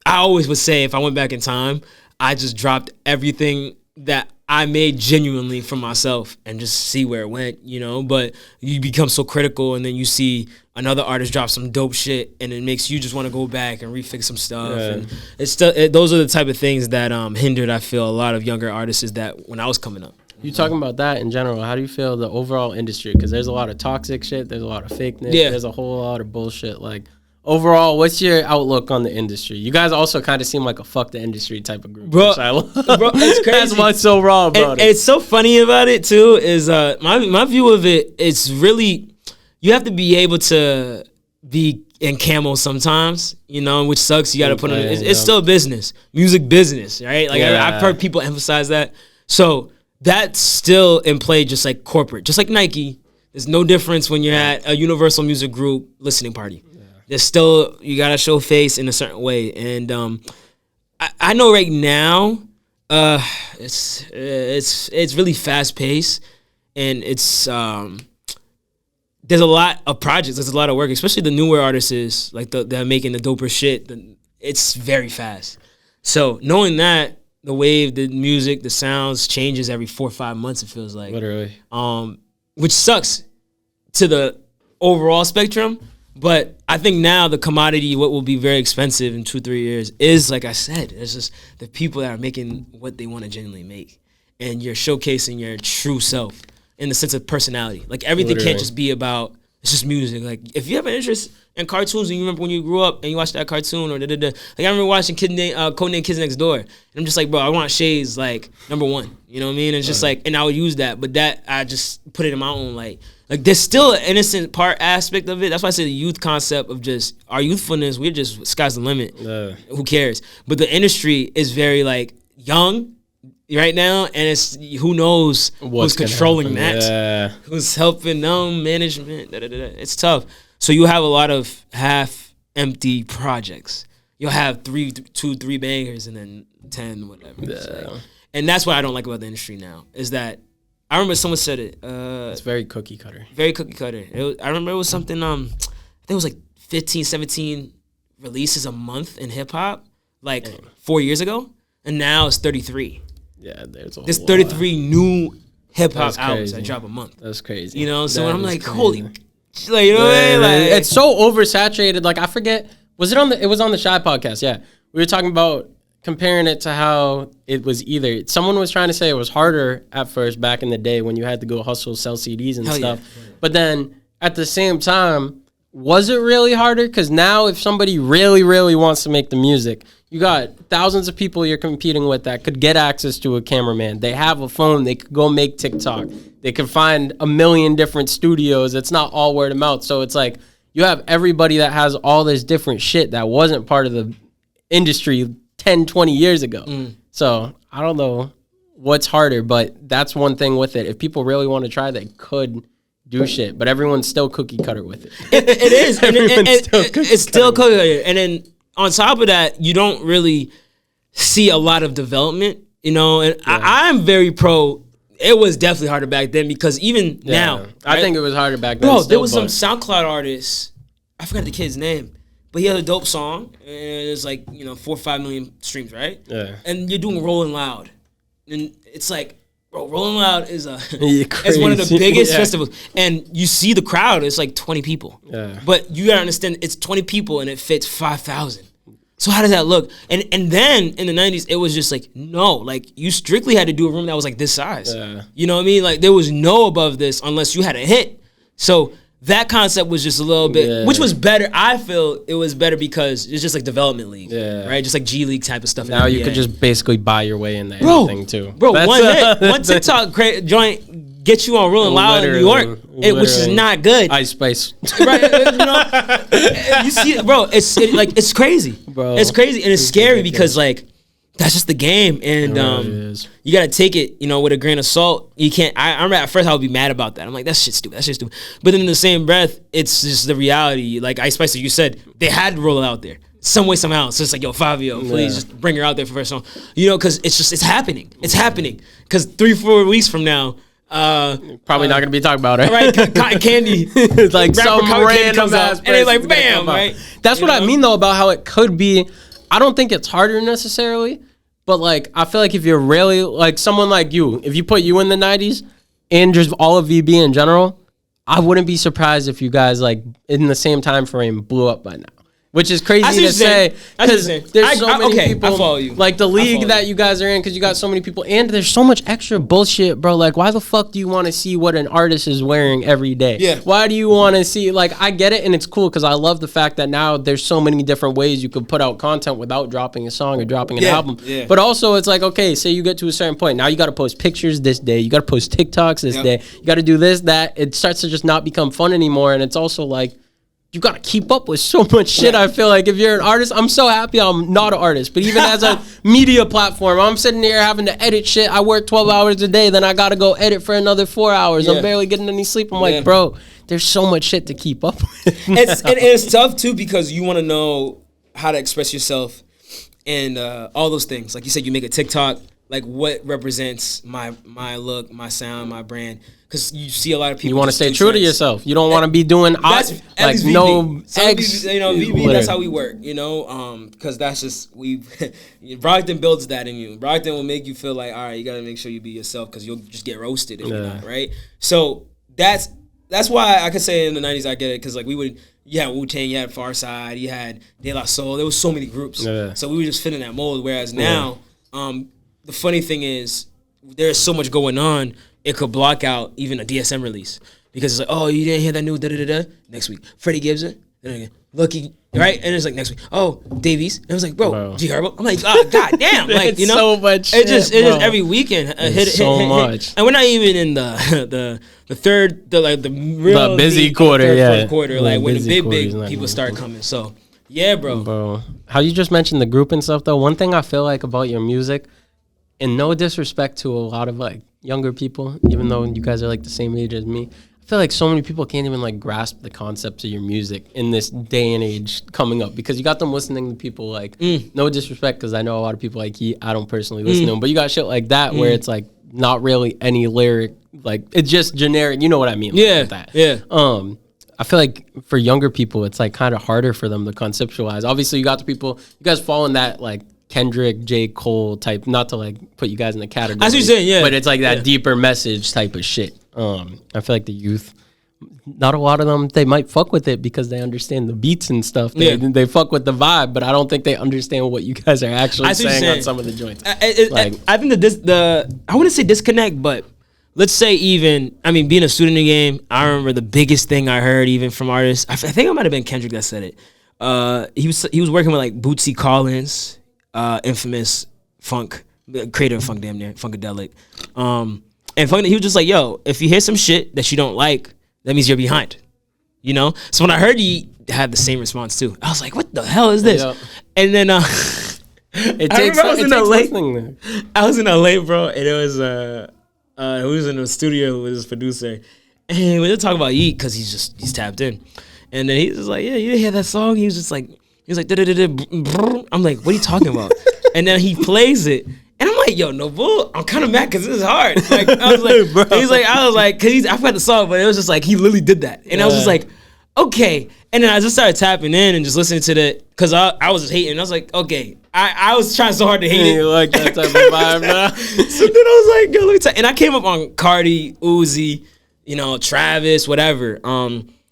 I always would say if I went back in time, I just dropped everything that I made genuinely for myself and just see where it went, But you become so critical, and then you see another artist drop some dope shit, and it makes you just want to go back and refix some stuff. Yeah. And it's still those are the type of things that hindered, I feel, a lot of younger artists is that when I was coming up. You talking about that in general? How do you feel the overall industry? Because there's a lot of toxic shit. There's a lot of fakeness. Yeah. There's a whole lot of bullshit. Like, overall, what's your outlook on the industry? You guys also kind of seem like a fuck the industry type of group. Bro, which I love. bro, it's crazy. That's what's so raw about And it. it's so funny about it too is my view of it. It's really, you have to be able to be in camo sometimes, which sucks. You got to put on. It's still a business, music business, right? Like I've heard people emphasize that. So that's still in play, just like corporate, just like Nike. There's no difference when you're at a Universal Music Group listening party. There's still, you gotta show face in a certain way, and I know right now, it's really fast paced, and it's there's a lot of projects, there's a lot of work, especially the newer artists, like that are making the doper shit. It's very fast. So knowing that the wave, the music, the sounds changes every 4 or 5 months, it feels like. Literally. Which sucks to the overall spectrum. But I think now the commodity, what will be very expensive in 2-3 years, is, like I said, it's just the people that are making what they want to genuinely make. And you're showcasing your true self in the sense of personality. Like, everything can't just be about, it's just music. Like, if you have an interest in cartoons and you remember when you grew up and you watched that cartoon or da-da-da. Like, I remember watching Codename Kids Next Door. And I'm just like, bro, I want shades, like, #1. You know what I mean? It's just like, and I would use that. But that, I just put it in my own, like there's still an innocent part aspect of it. That's why I say the youth concept of just our youthfulness, we're just, sky's the limit. Who cares? But the industry is very, like, young right now, and it's, who knows who's controlling that. Yeah. Who's helping them, management, da-da-da-da. It's tough. So you have a lot of half-empty projects. You'll have 3 bangers and then 10, whatever. Yeah. Like, and that's what I don't like about the industry now, is that, I remember someone said it. It's very cookie cutter. Very cookie cutter. I remember it was something, I think it was like 15, 17 releases a month in hip-hop, like 4 years ago. And now it's 33. Yeah, there's 33 new hip-hop albums that drop a month. That's crazy. So when I'm like, holy, like, you know what I mean? Like, it's so oversaturated. Like, I forget, it was on the Shy podcast, yeah. We were talking about comparing it to how it was either, someone was trying to say it was harder at first back in the day when you had to go hustle, sell CDs and stuff. Yeah. But then at the same time, was it really harder? Because now if somebody really, really wants to make the music, you got thousands of people you're competing with that could get access to a cameraman. They have a phone. They could go make TikTok. They could find a million different studios. It's not all word of mouth. So it's like, you have everybody that has all this different shit that wasn't part of the industry 10, 20 years ago. So I don't know what's harder, but that's one thing with it. If people really want to try, they could do shit, but everyone's still cookie cutter with it. It is. It's still cookie cutter. And then on top of that, you don't really see a lot of development, you know, and I'm very pro. It was definitely harder back then because even now. Right? I think it was harder back then. Bro, there was some SoundCloud artists, I forgot the kid's name, but he had a dope song, and it's like, 4 or 5 million streams, right? Yeah. And you're doing Rolling Loud. And it's like, bro, Rolling Loud is it's one of the biggest festivals. And you see the crowd, it's like 20 people. Yeah. But you gotta understand, it's 20 people and it fits 5,000. So how does that look? And then in the 90s, it was just like, no, like you strictly had to do a room that was like this size. Yeah. You know what I mean? Like there was no above this unless you had a hit. So that concept was just a little bit, which was better. I feel it was better because it's just like development league, right? Just like G League type of stuff. Now you could just basically buy your way into anything too. Bro, one TikTok joint gets you on Rolling Loud in New York, which is not good. Ice Spice, right? You see it, bro. It's crazy, bro. It's crazy and it's scary because like that's just the game, and you gotta take it, with a grain of salt. You can't. I remember at first I would be mad about that. I'm like, that shit's stupid. That shit's stupid. But then in the same breath, it's just the reality. Like Ice Spice, you said, they had to roll it out there some way somehow. So it's like, yo, Fabio, please just bring her out there for first song. Because it's happening. It's happening. Because 3-4 weeks from now. Probably not gonna be talking about it, right? Cotton Candy, like some random ass, and it's like bam, right? That's what I mean though about how it could be. I don't think it's harder necessarily, but like I feel like if you're really like someone like you, if you put you in the 90s and just all of VB in general, I wouldn't be surprised if you guys like in the same time frame blew up by now. Which is crazy to say because there's so many people. I follow you. Like the league that you guys are in, because you got so many people, and there's so much extra bullshit, bro. Like, why the fuck do you want to see what an artist is wearing every day? Yeah. Why do you want to see? Like, I get it, and it's cool because I love the fact that now there's so many different ways you could put out content without dropping a song or dropping an album. Yeah. But also, it's like, okay, say you get to a certain point, now you got to post pictures this day, you got to post TikToks this day, you got to do this, that. It starts to just not become fun anymore, and it's also like, you got to keep up with so much shit. I feel like if you're an artist, I'm so happy I'm not an artist. But even as a media platform, I'm sitting here having to edit shit. I work 12 hours a day. Then I got to go edit for another 4 hours. I'm barely getting any sleep. I'm like, bro, there's so much shit to keep up with. It's tough, too, because you want to know how to express yourself and all those things. Like you said, you make a TikTok. Like, what represents my look, my sound, my brand? Because you see a lot of people. You want to stay true to yourself. You don't want to be doing like VB. No X. VB. That's how we work. Because that's just Brockton builds that in you. Brockton will make you feel like, all right, you got to make sure you be yourself because you'll just get roasted if you're not, right? So that's why I could say in the 90s I get it because like you had Wu-Tang, you had Pharcyde, you had De La Soul. There was so many groups, so we would just fit in that mold. Whereas now, the funny thing is, there's so much going on, it could block out even a DSM release. Because it's like, oh, you didn't hear that new da-da-da-da? Next week. Freddie Gibson, Lucky, right? And it's like next week, oh, Davies. And it was like, bro, G Herbo. I'm like, oh, goddamn. Like, so much shit, It's just every weekend. Hit. And we're not even in the third, the real busy quarter, fourth quarter, like when the big people start coming. So, yeah, bro. How you just mentioned the group and stuff, though, one thing I feel like about your music, and no disrespect to a lot of like younger people, even though you guys are like the same age as me, I feel like so many people can't even like grasp the concepts of your music in this day and age coming up because you got them listening to people like, no disrespect because I know a lot of people like I don't personally listen to them, but you got shit like that where it's like not really any lyric, like it's just generic, you know what I mean? Like that. I feel like for younger people, it's like kind of harder for them to conceptualize. Obviously, you got the people, you guys fall in that like Kendrick, J. Cole type, not to like put you guys in the category. That's what you're saying, but it's like that deeper message type of shit. I feel like the youth, not a lot of them, they might fuck with it because they understand the beats and stuff. They fuck with the vibe, but I don't think they understand what you guys are actually saying on some of the joints. I think I wouldn't say disconnect, but let's say even, I mean, being a student in the game, I remember the biggest thing I heard even from artists, I think it might have been Kendrick that said it. He was working with like Bootsy Collins, infamous funk, creator of funk, damn near funkadelic, and he was just like, yo, if you hear some shit that you don't like, that means you're behind. you know? So when I heard he had the same response too, I was like, what the hell is this? Yep. And then I was in LA, bro, and it was he was in the studio with his producer, and we were talking about Yeet because he's tapped in, and then he's just like, yeah, you didn't hear that song? He was like, I'm like, what are you talking about? And then he plays it. And I'm like, yo, no bull. I'm kind of mad because this is hard. Like, I was like, bro. Because I forgot the song, but it was just like, he literally did that. And I was just like, okay. And then I just started tapping in and just listening to the, because I was just hating. I was like, okay. I was trying so hard to hate it. You like that type of vibe, man. So then I was like, yo, let me tell you. And I came up on Cardi, Uzi, you know, Travis, whatever.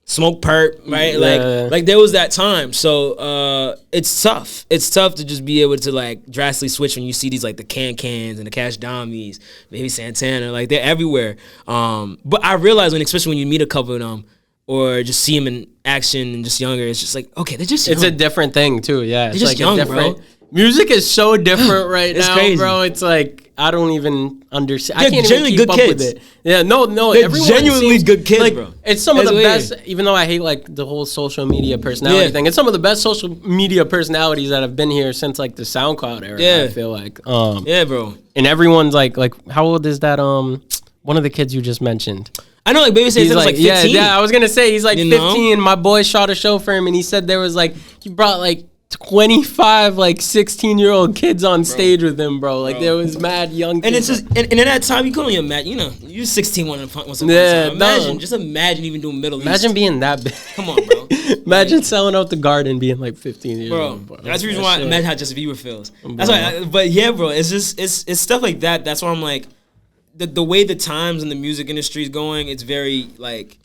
Smoke Perp, right? Yeah. Like there was that time. So it's tough. It's tough to just be able to like drastically switch when you see these like the Cans and the Cash Dummies, maybe Santana, like they're everywhere. But I realize especially when you meet a couple of them or just see them in action and just younger, it's just like, okay, they're just young. It's a different thing too, yeah. They're just young, bro. Music is so different right now, crazy. Bro. It's like I don't even understand. They're I can't genuinely even keep good up kids. with it. Yeah, no. They're genuinely good kids, like, bro. It's some of the weird. best. Even though I hate like the whole social media personality thing, it's some of the best social media personalities that have been here since like the SoundCloud era. Yeah. I feel like. Yeah, bro. And everyone's like, how old is that? One of the kids you just mentioned. I know, like Baby said, was like 15. Yeah. I was gonna say he's like 15. Know? My boy shot a show for him, and he said there was like he brought like 25 like 16-year-old kids on stage with him, bro. Like there was mad young kids. And it's just and in that time you couldn't even imagine, you know, you're 16 once upon a time. Imagine even doing Middle East. Imagine being that big. Come on, bro. Imagine selling out the Garden being like 15 years old. Bro, that's the reason why. Imagine how Justin Bieber feels. That's why. But yeah, bro, it's just it's stuff like that. That's why I'm like, the way the times in the music industry is going, it's very like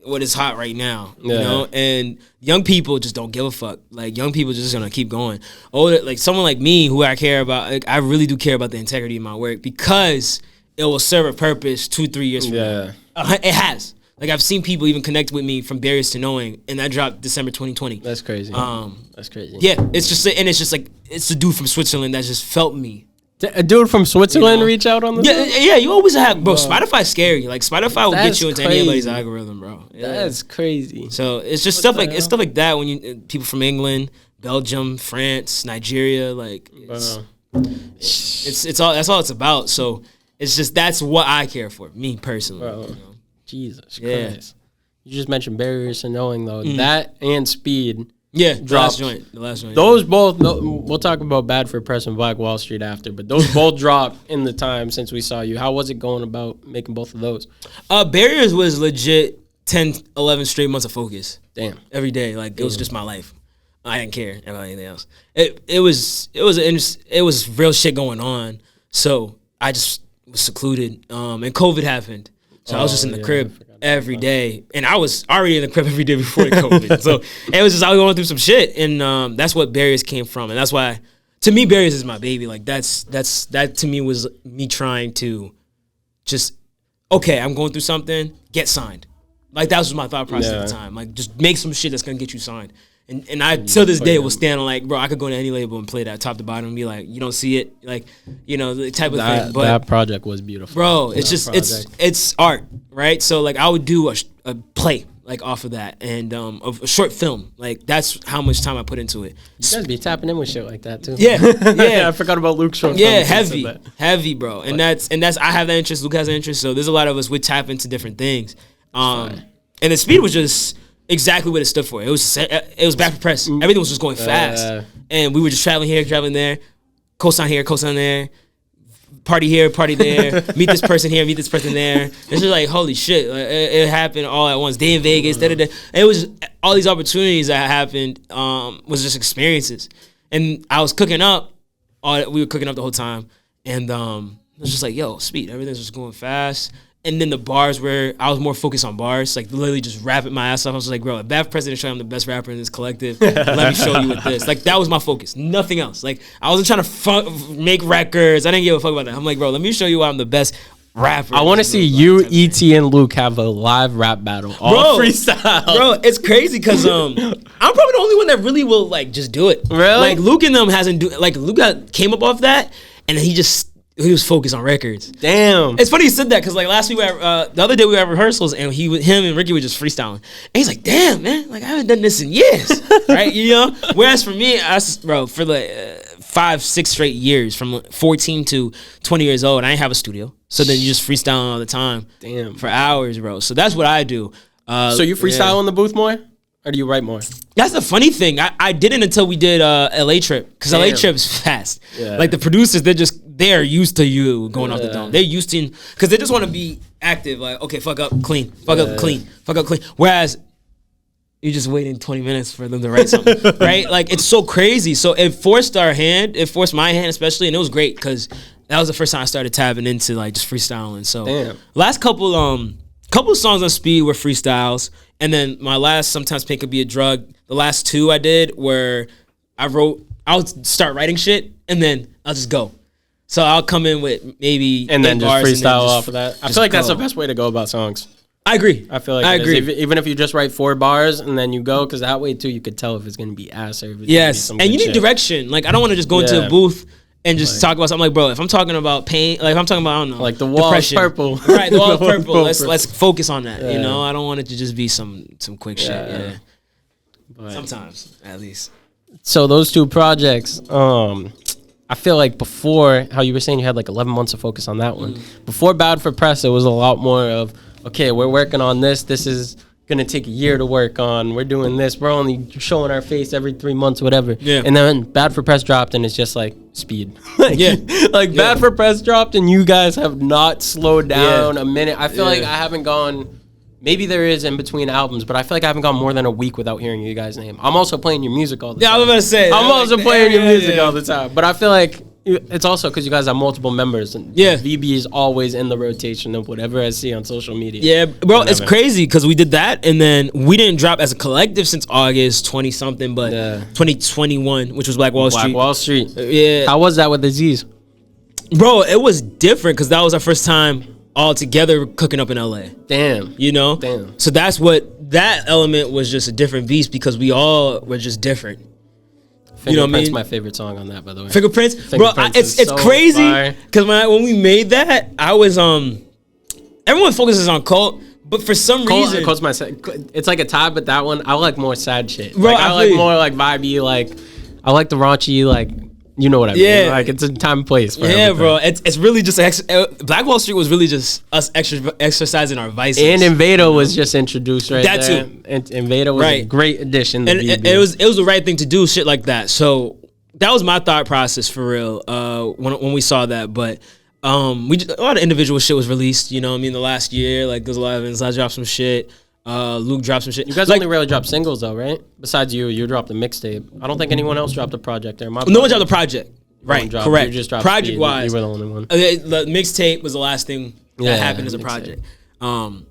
what is hot right now, you know? And young people just don't give a fuck. Like, young people just gonna keep going. Older, like someone like me who I care about, like, I really do care about the integrity of my work because it will serve a purpose 2-3 years from now. It has. Like, I've seen people even connect with me from Barriers to Knowing, and that dropped December 2020. That's crazy. That's crazy. Yeah, it's just, and it's just like, it's a dude from Switzerland that just felt me. A dude from Switzerland reach out on the Yeah, you always have, bro. Spotify's scary. Like, Spotify will get you into anybody's algorithm, bro. Yeah. That's crazy. So it's just stuff like that when you people from England, Belgium, France, Nigeria, like it's all, that's all it's about. So it's just, that's what I care for, me personally. Bro. You know? Jesus Christ. You just mentioned Barriers to Knowing though. That and Speed. Yeah, the last joint. Those both, we'll talk about Bad for Press and Black Wall Street after, but those both dropped in the time since we saw you. How was it going about making both of those? Barriers was legit 10, 11 straight months of focus. Damn. Every day. Like, it was just my life. I didn't care about anything else. It was real shit going on. So I just was secluded. And COVID happened. So I was just in the crib every day. And I was already in the crib every day before the COVID. So it was just, I was going through some shit. And that's what Barriers came from. And that's why, to me, Barriers is my baby. Like, that to me was me trying to just, okay, I'm going through something, get signed. Like, that was my thought process at the time. Like, just make some shit that's going to get you signed. And I, till this day, will stand on, like, bro, I could go to any label and play that top to bottom and be like, you don't see it, like, you know, the type of thing. But that project was beautiful. Bro, it's just, it's art, right? So, like, I would do a play, like, off of that, and a short film. Like, that's how much time I put into it. You guys be tapping in with shit like that, too. Yeah. I forgot about Luke's short film. Yeah, heavy, bro. And that's, I have that interest, Luke has that interest, so there's a lot of us would tap into different things. And the Speed was just exactly what it stood for. It was back for press. Everything was just going fast. And we were just traveling here, traveling there, cosign here, cosign there, party here, party there, meet this person here, meet this person there. It's just like, holy shit. Like, it happened all at once. Day in Vegas, da-da-da. And it was just, all these opportunities that happened was just experiences. And I was cooking up. We were cooking up the whole time. And it was just like, yo, Speed, everything's just going fast. And then the bars where I was more focused on bars, like literally just rapping my ass off. I was like, bro, if Bad President show I'm the best rapper in this collective, let me show you with this. Like, that was my focus, nothing else. Like, I wasn't trying to make records. I didn't give a fuck about that. I'm like, bro, let me show you why I'm the best rapper. I want to see you, E.T., and Luke have a live rap battle, all freestyle. Bro, it's crazy because I'm probably the only one that really will, like, just do it. Really? Like, Luke and them hasn't Luke came up off that, and he just he was focused on records. Damn. It's funny you said that because like last week, the other day we were at rehearsals and him and Ricky were just freestyling. And he's like, damn, man, like I haven't done this in years. Right? You know? Whereas for me, for like 5-6 straight years, from 14 to 20 years old, I didn't have a studio. So then you just freestyling all the time. Damn. For hours, bro. So that's what I do. So you freestyle in the booth more? Or do you write more? That's the funny thing. I didn't until we did LA Trip. Because LA Trip's fast. Yeah. Like the producers, they're used to you going off the dome. They're used to, because they just want to be active. Like, okay, fuck up, clean. Fuck up, clean. Fuck up, clean. Whereas you're just waiting 20 minutes for them to write something. Right? Like, it's so crazy. So it forced my hand especially. And it was great because that was the first time I started tapping into like just freestyling. So last couple songs on speed were freestyles. And then my last Sometimes Pain Could Be a Drug, the last 2 I did where I'll start writing shit and then I'll just go. So I'll come in with maybe and then just freestyle off of that. I feel like that's the best way to go about songs. I agree. I feel like I agree. Even if you just write 4 bars and then you go, because that way too you could tell if it's gonna be ass or if it's gonna be some and you need shit. direction. Like I don't want to just go into a booth and just talk about something. Like, bro, if I'm talking about pain, like if I'm talking about, I don't know, like the wall is purple, right? The wall is purple. Let's focus on that. You know, I don't want it to just be some quick shit. Yeah, but sometimes at least. So those 2 projects, I feel like before, how you were saying you had like 11 months of focus on that one. Before Bad for Press, it was a lot more of, okay, we're working on this. This is gonna take a year to work on. We're doing this. We're only showing our face every 3 months, whatever. Yeah. And then Bad for Press dropped, and it's just like speed. Bad for Press dropped, and you guys have not slowed down a minute. I feel like I haven't gone. Maybe there is in between albums, but I feel like I haven't gone more than a week without hearing you guys' name. I'm also playing your music all the time. Yeah, I was about to say. I'm also playing your music all the time. But I feel like it's also because you guys have multiple members. And VB is always in the rotation of whatever I see on social media. Yeah, bro, it's crazy because we did that, and then we didn't drop as a collective since August 20-something, but 2021, which was Black Wall Street. Black Wall Street. Yeah. How was that with Aziz? Bro, it was different because that was our first time all together cooking up in LA. Damn. You know? Damn. So that element was just a different beast because we all were just different. You know what I mean? My favorite song on that, by the way. Fingerprints? Bro, it's so crazy because when we made that, I was everyone focuses on Cult, but for some reason Cult's it's like a tie, but that one I like more sad shit. Bro, I like more like vibey, like I like the raunchy, like you know what I mean. Yeah. Like it's a time and place for everything. Bro. It's really just Black Wall Street was really just us exercising our vices. And Invada was just introduced right there. That too. And Invada was a great addition to and it was the right thing to do, shit like that. So that was my thought process for real when we saw that. But a lot of individual shit was released, you know what I mean, the last year. Like there's a lot of events. I dropped some shit. Luke dropped some shit. You guys only really dropped singles though, right? Besides you dropped a mixtape. I don't think anyone else dropped a project there. No one dropped a project. Right, correct. You just dropped project wise. You were the only one. The mixtape was the last thing that happened as a project. I'm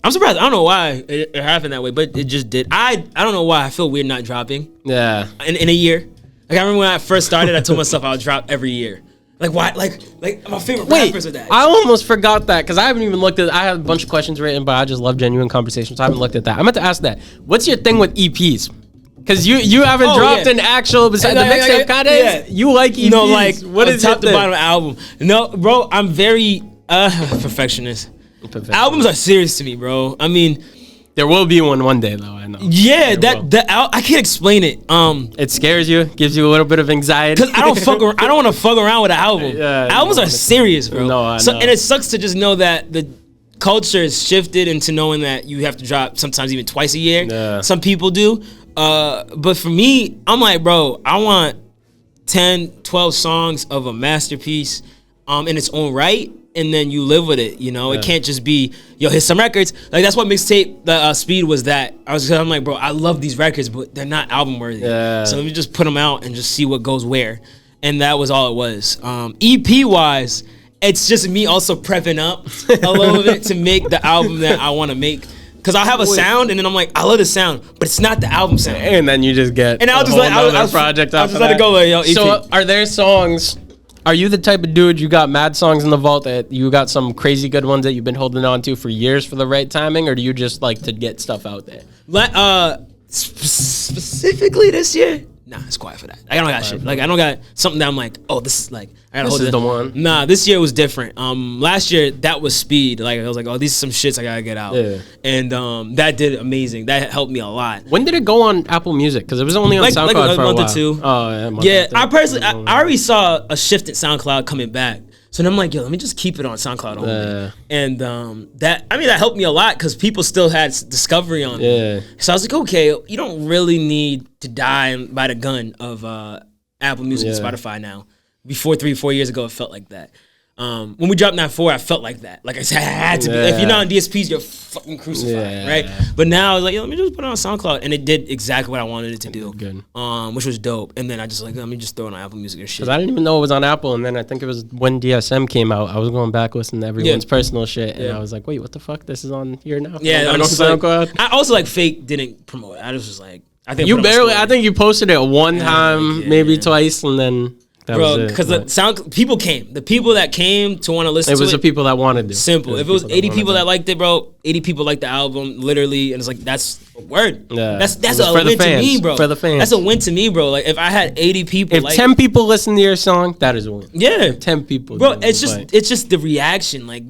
surprised. I don't know why it happened that way, but it just did. I don't know why I feel weird not dropping. Yeah. In a year. Like I remember when I first started, I told myself I would drop every year. Like why? Like my favorite rappers are that. I almost forgot that because I haven't even looked at. I have a bunch of questions written, but I just love genuine conversations. So I haven't looked at that. I meant to ask that. What's your thing with EPs? Because you haven't dropped an actual besides the mixtape kind of. You like EPs? No, like what is top to bottom album? No, bro, I'm very perfectionist. Albums are serious to me, bro. I mean, there will be one day though. I know. Yeah, I can't explain it. It scares you, gives you a little bit of anxiety. Because I don't want to fuck around with an album. Albums are serious, bro. No, I know. And it sucks to just know that the culture has shifted into knowing that you have to drop sometimes even twice a year. Yeah. Some people do. But for me, I'm like, bro, I want 10, 12 songs of a masterpiece in its own right, and then you live with it, you know? Yeah. It can't just be, yo, here's some records. Like, that's what Mixtape, the speed was that. I'm like, bro, I love these records, but they're not album worthy. Yeah. So let me just put them out and just see what goes where. And that was all it was. EP-wise, it's just me also prepping up a little bit to make the album that I want to make. Because I'll have a sound, and then I'm like, I love the sound, but it's not the album sound. And then you just get and I'll just let it go. Like, yo, EP. So are there songs? Are you the type of dude you got mad songs in the vault that you got some crazy good ones that you've been holding on to for years for the right timing, or do you just like to get stuff out there? Specifically this year, Nah, it's quiet for that. I don't got shit. Like, I don't got something that I'm like, oh, this is like, I gotta hold This is the one. Nah, this year was different. Last year, that was speed. Like, I was like, oh, these are some shits I gotta get out. Yeah. And that did amazing. That helped me a lot. When did it go on Apple Music? Because it was only on SoundCloud like a for a month while. or two. Oh, yeah. Yeah, I personally, I already saw a shift in SoundCloud coming back. So then I'm like, yo, let me just keep it on SoundCloud only. And that helped me a lot because people still had discovery on it. So I was like, okay, you don't really need to die by the gun of Apple Music and Spotify now. Before 3-4 years ago, it felt like that. When we dropped 9-4, I felt like that. Like I said, I had to be. If you're not on DSPs, you're fucking crucified, right? But now I was like, yo, let me just put it on SoundCloud, and it did exactly what I wanted it to do. Good. Which was dope. And then I just like, let me just throw it on Apple Music and shit. Because I didn't even know it was on Apple, and then I think it was when DSM came out. I was going back listening to everyone's personal shit, and I was like, wait, what the fuck? This is on here now? Yeah, I also like fake didn't promote it. I was just like, I think you barely. I think you posted it one time, maybe twice, and then. Bro, because the people came. The people that came to want to listen to it. It was the people that wanted it. Simple. If it was 80 people that liked it, bro, 80 people liked the album, literally. And it's like, that's a word. Yeah. That's a win to me, bro. For the fans. That's a win to me, bro. Like, if I had 80 people. If 10 people listen to your song, that is a win. Yeah. If 10 people. Bro, it's just the reaction. Like,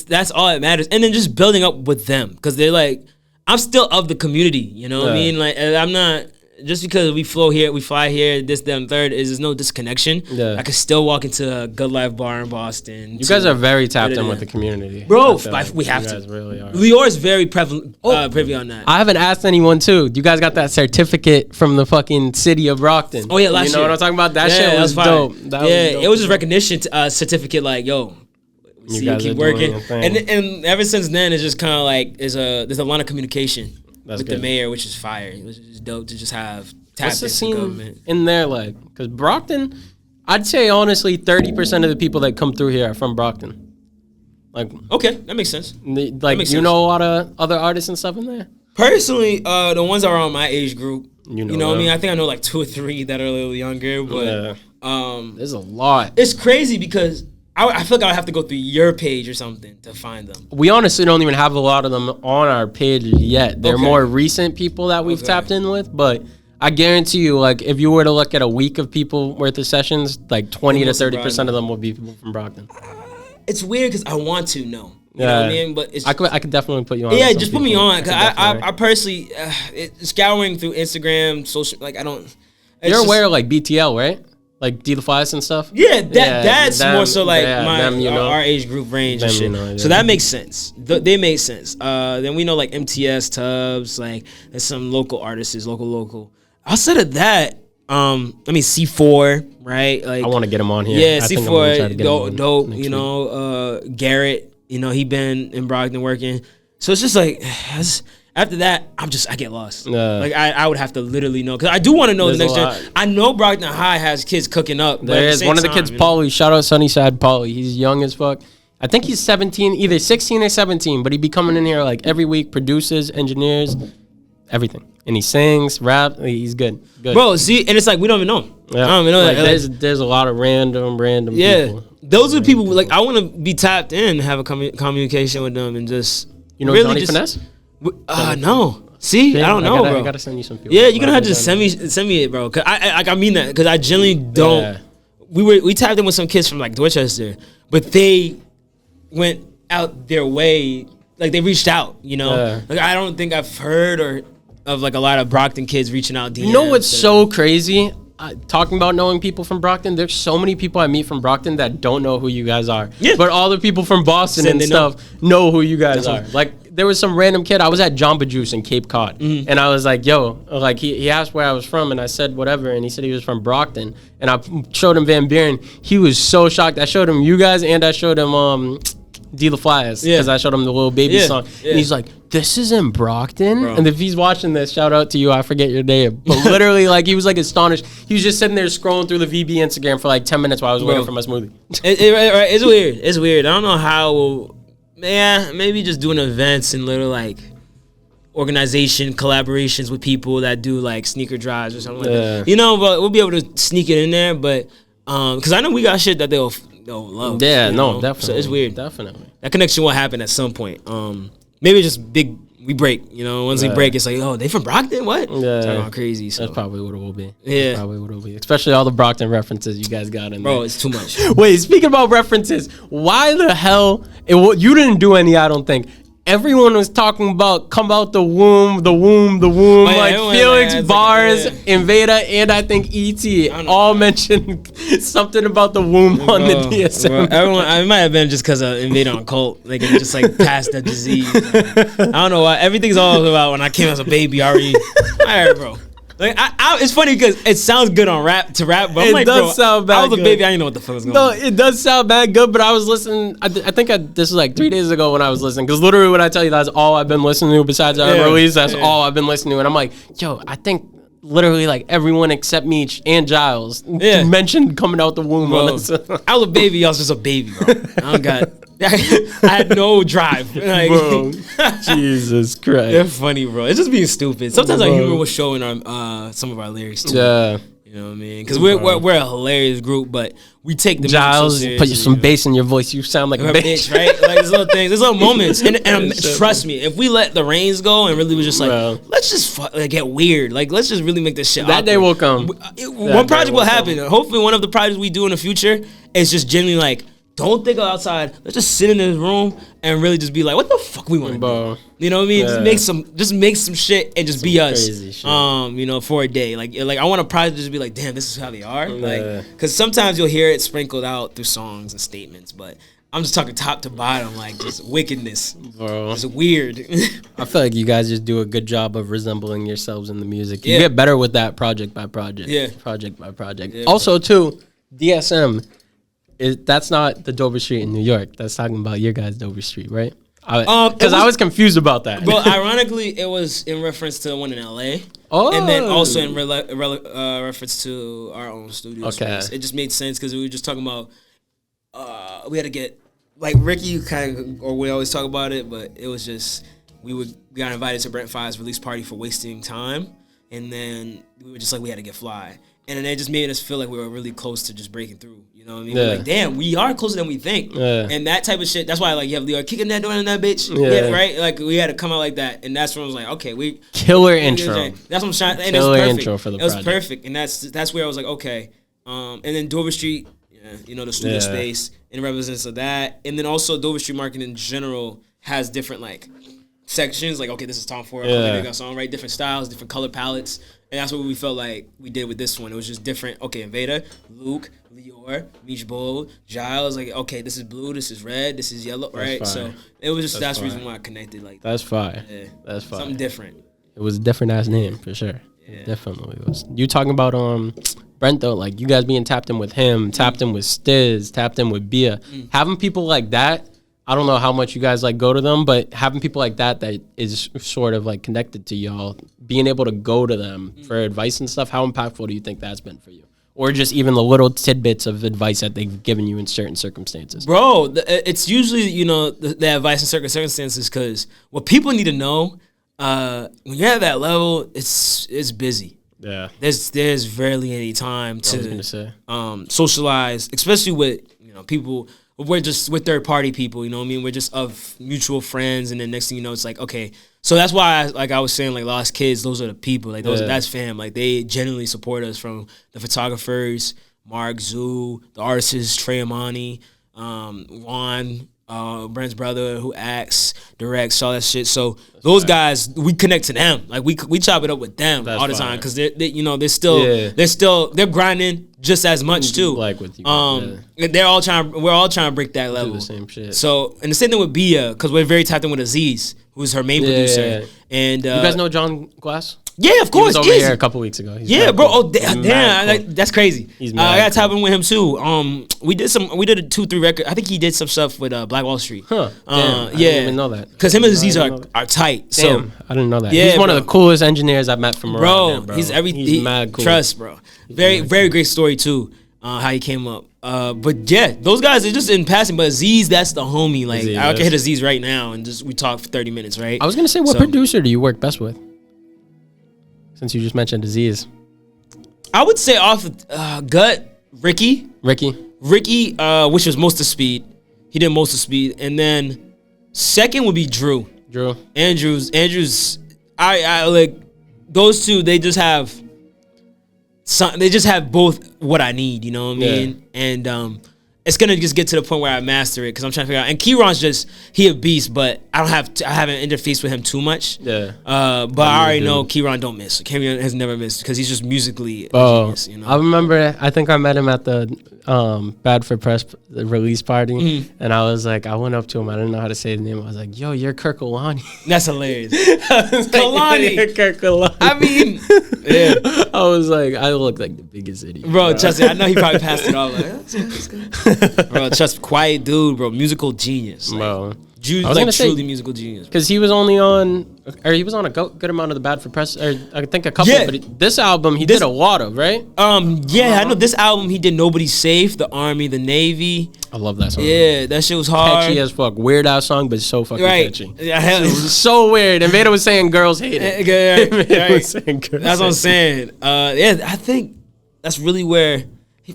that's all that matters. And then just building up with them. Because they're like, I'm still of the community. You know what I mean? Like, I'm not. Just because we fly here, this, that, and third, there's no disconnection. Yeah. I could still walk into a Good Life bar in Boston. You guys are very tapped in with the community. Bro, we have to. Really are. Lyor is very privy on that. I haven't asked anyone, too. You guys got that certificate from the fucking city of Brockton. Oh, yeah, last year. You know what I'm talking about? That shit was dope. It was just recognition certificate like, yo, see you keep working. And ever since then, it's just kind of like, there's a line of communication. With the mayor, which is fire. It was just dope to just have what's the scene in there like? Because Brockton, I'd say honestly, 30% of the people that come through here are from Brockton. Like, okay, that makes sense. You know a lot of other artists and stuff in there. Personally, the ones that are on my age group, you know what I mean. I think I know like 2 or 3 that are a little younger, but there's a lot. It's crazy because. I feel like I would have to go through your page or something to find them. We honestly don't even have a lot of them on our page yet. They're more recent people that we've tapped in with, but I guarantee you, like, if you were to look at a week of people worth of sessions, like 20 to 30% of them will be people from Brockton. It's weird because I want to know. You know what I mean? But I could definitely put you on. Yeah, just put me on. Cause I personally, scouring through Instagram, social, like, I don't. You're aware of, like, BTL, right? Like D-Defies and stuff? Yeah, that's more so like our age group range and shit. So that makes sense. They make sense. Then we know like MTS, Tubbs, like there's some local artists, local. Outside of that, C4, right? Like I want to get him on here. Yeah, C4, dope. You know, Garrett. You know, he been in Brockton working. So it's just like after that, I get lost. Like I would have to literally know because I do want to know the next gen. I know Brockton High has kids cooking up. There's one of the kids, Paulie. Shout out Sunnyside Paulie. He's young as fuck. I think he's 17, either 16 or 17. But he be coming in here like every week, produces, engineers, everything, and he sings, rap. He's good. Bro. See, and it's like we don't even know. Yeah. I don't even know that. There's a lot of random people. Those are people like I want to be tapped in, have a communication with them, and just really Johnny Finesse. No. See, I don't know, bro. I gotta send you some people. Yeah, you're gonna have to send me it, bro. Cause I mean that because I genuinely don't. Yeah. We tapped in with some kids from like Dorchester, but they went out their way, like they reached out. You know, like I don't think I've heard of like a lot of Brockton kids reaching out. DMs, you know what's so crazy? Talking about knowing people from Brockton, there's so many people I meet from Brockton that don't know who you guys are. Yeah. But all the people from Boston and stuff know who you guys are. Like, there was some random kid. I was at Jamba Juice in Cape Cod. Mm-hmm. And I was like, yo, like, he asked where I was from, and I said whatever, and he said he was from Brockton. And I showed him Van Buren. He was so shocked. I showed him you guys, and I showed him D. LaFlyers, because I showed him the Little Baby song. Yeah. And he's like, this is in Brockton? Bro. And if he's watching this, shout out to you. I forget your name. But literally, like, he was, like, astonished. He was just sitting there scrolling through the VB Instagram for, like, 10 minutes while I was waiting for my smoothie. It's weird. It's weird. I don't know how maybe just doing events and little, like, organization collaborations with people that do, like, sneaker drives or something like that. You know, but we'll be able to sneak it in there. But, because I know we got shit that they'll love. Yeah, no, definitely. So it's weird. Definitely. That connection will happen at some point. Maybe just we we break. You know, once we break, it's like, oh, they from Brockton? What? Yeah, talking about crazy. So that's probably what it will be. Yeah, that's probably what it will be. Especially all the Brockton references you guys got in there. Bro, it's too much. Wait, speaking about references, why the hell? You didn't do any, I don't think. Everyone was talking about come out the womb, like Felix, like, Bars, Invada, and I think E.T. all mentioned something about the womb on the DSM. Bro, everyone, it might have been just because of Invada on Cult. Like, it just like passed that disease. I don't know why. Everything's all about when I came as a baby already. All right, bro. Like it's funny because it sounds good on rap, but I'm like, bro, sound bad. I was a baby. I didn't know what the fuck was going on. No, it does sound bad good, but I was listening. I think this was like 3 days ago when I was listening. Because literally, when I tell you that's all I've been listening to besides our release, that's all I've been listening to. And I'm like, yo, I think literally like everyone except Meech and Giles mentioned coming out the womb on this. I was a baby. I was just a baby, bro. I don't got. I had no drive. Like, bro, Jesus Christ. They're funny, bro. It's just being stupid. Sometimes our humor will show in our some of our lyrics too. Yeah. You know what I mean? Because we're a hilarious group, but we take the Giles, so put some bass in your voice. You sound like a bitch, right? Like there's little things, there's little moments, and trust me, if we let the reins go and really was just like, let's just get weird, like let's just really make this shit. That awkward. Day will come. One project will happen. Hopefully, one of the projects we do in the future is just genuinely like, don't think of outside. Let's just sit in this room and really just be like, what the fuck we want to do? You know what I mean? Just make some shit and just be us. Shit. You know, for a day. Like I want a project to just be like, damn, this is how they are. Like, because sometimes you'll hear it sprinkled out through songs and statements, but I'm just talking top to bottom, like just wickedness. Bro. It's weird. I feel like you guys just do a good job of resembling yourselves in the music. You get better with that project by project. Yeah. Project by project. Yeah, also, too, DSM. That's not the Dover Street in New York. That's talking about your guys' Dover Street, right? Because I was confused about that. Well, ironically, it was in reference to the one in LA. Oh. And then also in reference to our own studio space. It just made sense because we were just talking about, we had to get, like Ricky or we always talk about it, but it was just, we got invited to Brent Five's release party for wasting time. And then we were just like, we had to get fly. And then it just made us feel like we were really close to just breaking through. You know what I mean? We're like, damn, we are closer than we think. Yeah. And that type of shit, that's why like you have Lyor kicking that door in that bitch. Yeah. Right? Like we had to come out like that. And that's when I was like, okay, we killer intro. That's what I'm trying. And killer it was perfect. Intro for the project. It was perfect. And that's where I was like, okay. And then Dover Street, you know, the studio space and represents of that. And then also Dover Street Market in general has different like sections. Like, okay, this is Tom Ford. Okay, they got song, right? Different styles, different color palettes. And that's what we felt like we did with this one. It was just different. Okay, Invada, Luke, Lyor, Meech Bold, Giles. Like, okay, this is blue, this is red, this is yellow, right? So it was just that's the reason why I connected. Like, that's fire. Yeah, that's fire. Something different. It was a different ass name for sure. Yeah. It definitely was. You talking about Brent though? Like you guys being tapped in with him, tapped in with Stiz, tapped in with Bia, having people like that. I don't know how much you guys like go to them, but having people like that is sort of like connected to y'all, being able to go to them for advice and stuff, how impactful do you think that's been for you? Or just even the little tidbits of advice that they've given you in certain circumstances? Bro, it's usually, you know, the advice in certain circumstances because what people need to know, when you're at that level, it's busy. Yeah. There's rarely any time to socialize, especially with, you know, people. We're third party people, you know what I mean? We're just of mutual friends, and then next thing you know, it's like, okay. So that's why, I was saying, like, Lost Kids, those are the people. Like, that's fam. Like, they genuinely support us, from the photographers, Mark, Zoo, the artists, Trey Amani, Juan, Brent's brother, who acts, directs, all that shit. So those guys, we connect to them. Like, we chop it up with them all the time, because they're grinding just as much too. Like with you. We're all trying to break that level. Do the same shit. So, and the same thing with Bia, because we're very tapped in with Aziz, who's her main producer. Yeah. And you guys know John Glass? Yeah, of course. He was over here a couple weeks ago. He's bro. Cool. Oh, damn, that's crazy. He's I got tapped in with him too. We did a 2-3 record. I think he did some stuff with Black Wall Street. Huh. I didn't even know that. Because him and Aziz are tight. Damn, I didn't know that. Yeah, he's one of the coolest engineers I've met from around there, bro. He's everything. He's mad cool. Trust, bro. Very great story too. How he came up. But yeah, those guys are just in passing. But Aziz, that's the homie. Like, I can hit Aziz right now and we talk for 30 minutes, right? I was gonna say, what producer do you work best with? Since you just mentioned Aziz, I would say off gut, Ricky, which was most of Speed. He did most of Speed, and then second would be Drew. Andrews. I like those two. They just have both what I need. You know what I mean? And it's gonna just get to the point where I master it because I'm trying to figure out. And Keyron's he a beast, but I haven't interfaced with him too much. Yeah. But I already know Keyron don't miss. Keyron has never missed because he's just musically a genius. You know? I remember. I think I met him at the Bad for Press release party, and I was like, I went up to him. I didn't know how to say the name. I was like, "Yo, you're Kirk Kalani." That's hilarious. Kalani. You're Kirk Kalani. I mean, yeah. I was like, I look like the biggest idiot. Bro, trust me. I know he probably passed it off. Like, that's good. Bro, trust quiet dude, bro. Musical genius. Like, bro. Truly musical genius. Because he was only on, or he was on a good amount of the Bad for Press, or I think a couple. Yeah. But this album, he did a lot of, right? Yeah, I know this album he did Nobody's Safe, The Army, The Navy. I love that song. Yeah, that shit was hard. Catchy as fuck. Weird ass song, but so fucking catchy. Yeah, it was so weird. And Invada was saying girls hate it. That's what I'm saying. Yeah, I think that's really where.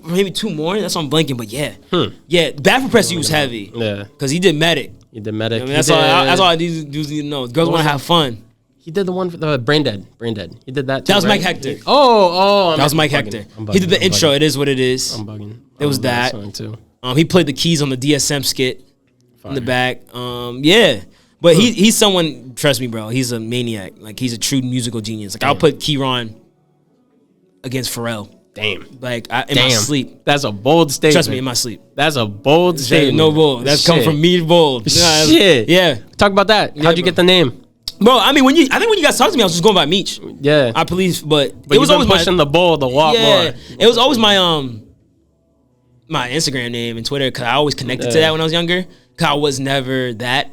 Maybe two more. That's what I'm blanking, but yeah. Yeah, Bad for Press, he was heavy. Yeah. Because he did Medic. He did Medic. I mean, that's all these dudes need to know. Girls want to have fun. He did the one for the Brain Dead. He did that too, That was Mike Hector. Oh. That was Mike Hector. He did the intro. It is what it is. I'm bugging. It was that. Too. He played the keys on the DSM skit in the back. Yeah. But he's someone, trust me, bro, he's a maniac. Like, he's a true musical genius. Like, I'll put Keyron against Pharrell. Damn. Like, in my sleep. That's a bold statement. Trust me, in my sleep. That's a bold statement. No bull. That's come from me bold. Shit. Yeah. Talk about that. How'd you get the name? Bro, I mean, I think when you guys talked to me, I was just going by Meech. Yeah. I believe, but it was always pushing the bull, the walk bar. It was always my my Instagram name and Twitter, because I always connected to that when I was younger. Because I was never that.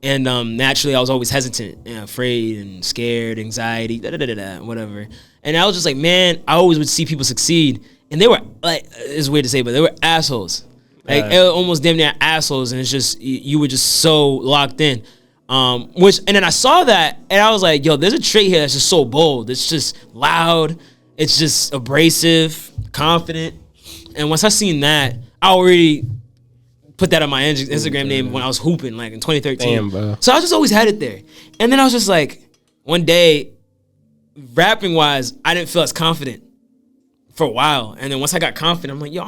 And naturally, I was always hesitant and afraid and scared, anxiety, whatever. And I was just like, man, I always would see people succeed. And they were, like, it's weird to say, but they were assholes. Like, almost damn near assholes. And it's just, you were just so locked in. And then I saw that, and I was like, yo, there's a trait here that's just so bold. It's just loud. It's just abrasive, confident. And once I seen that, I already put that on my Instagram name when I was hooping, like in 2013. Damn, bro. So I just always had it there. And then I was just like, one day, rapping wise, I didn't feel as confident for a while. And then once I got confident, I'm like, yo,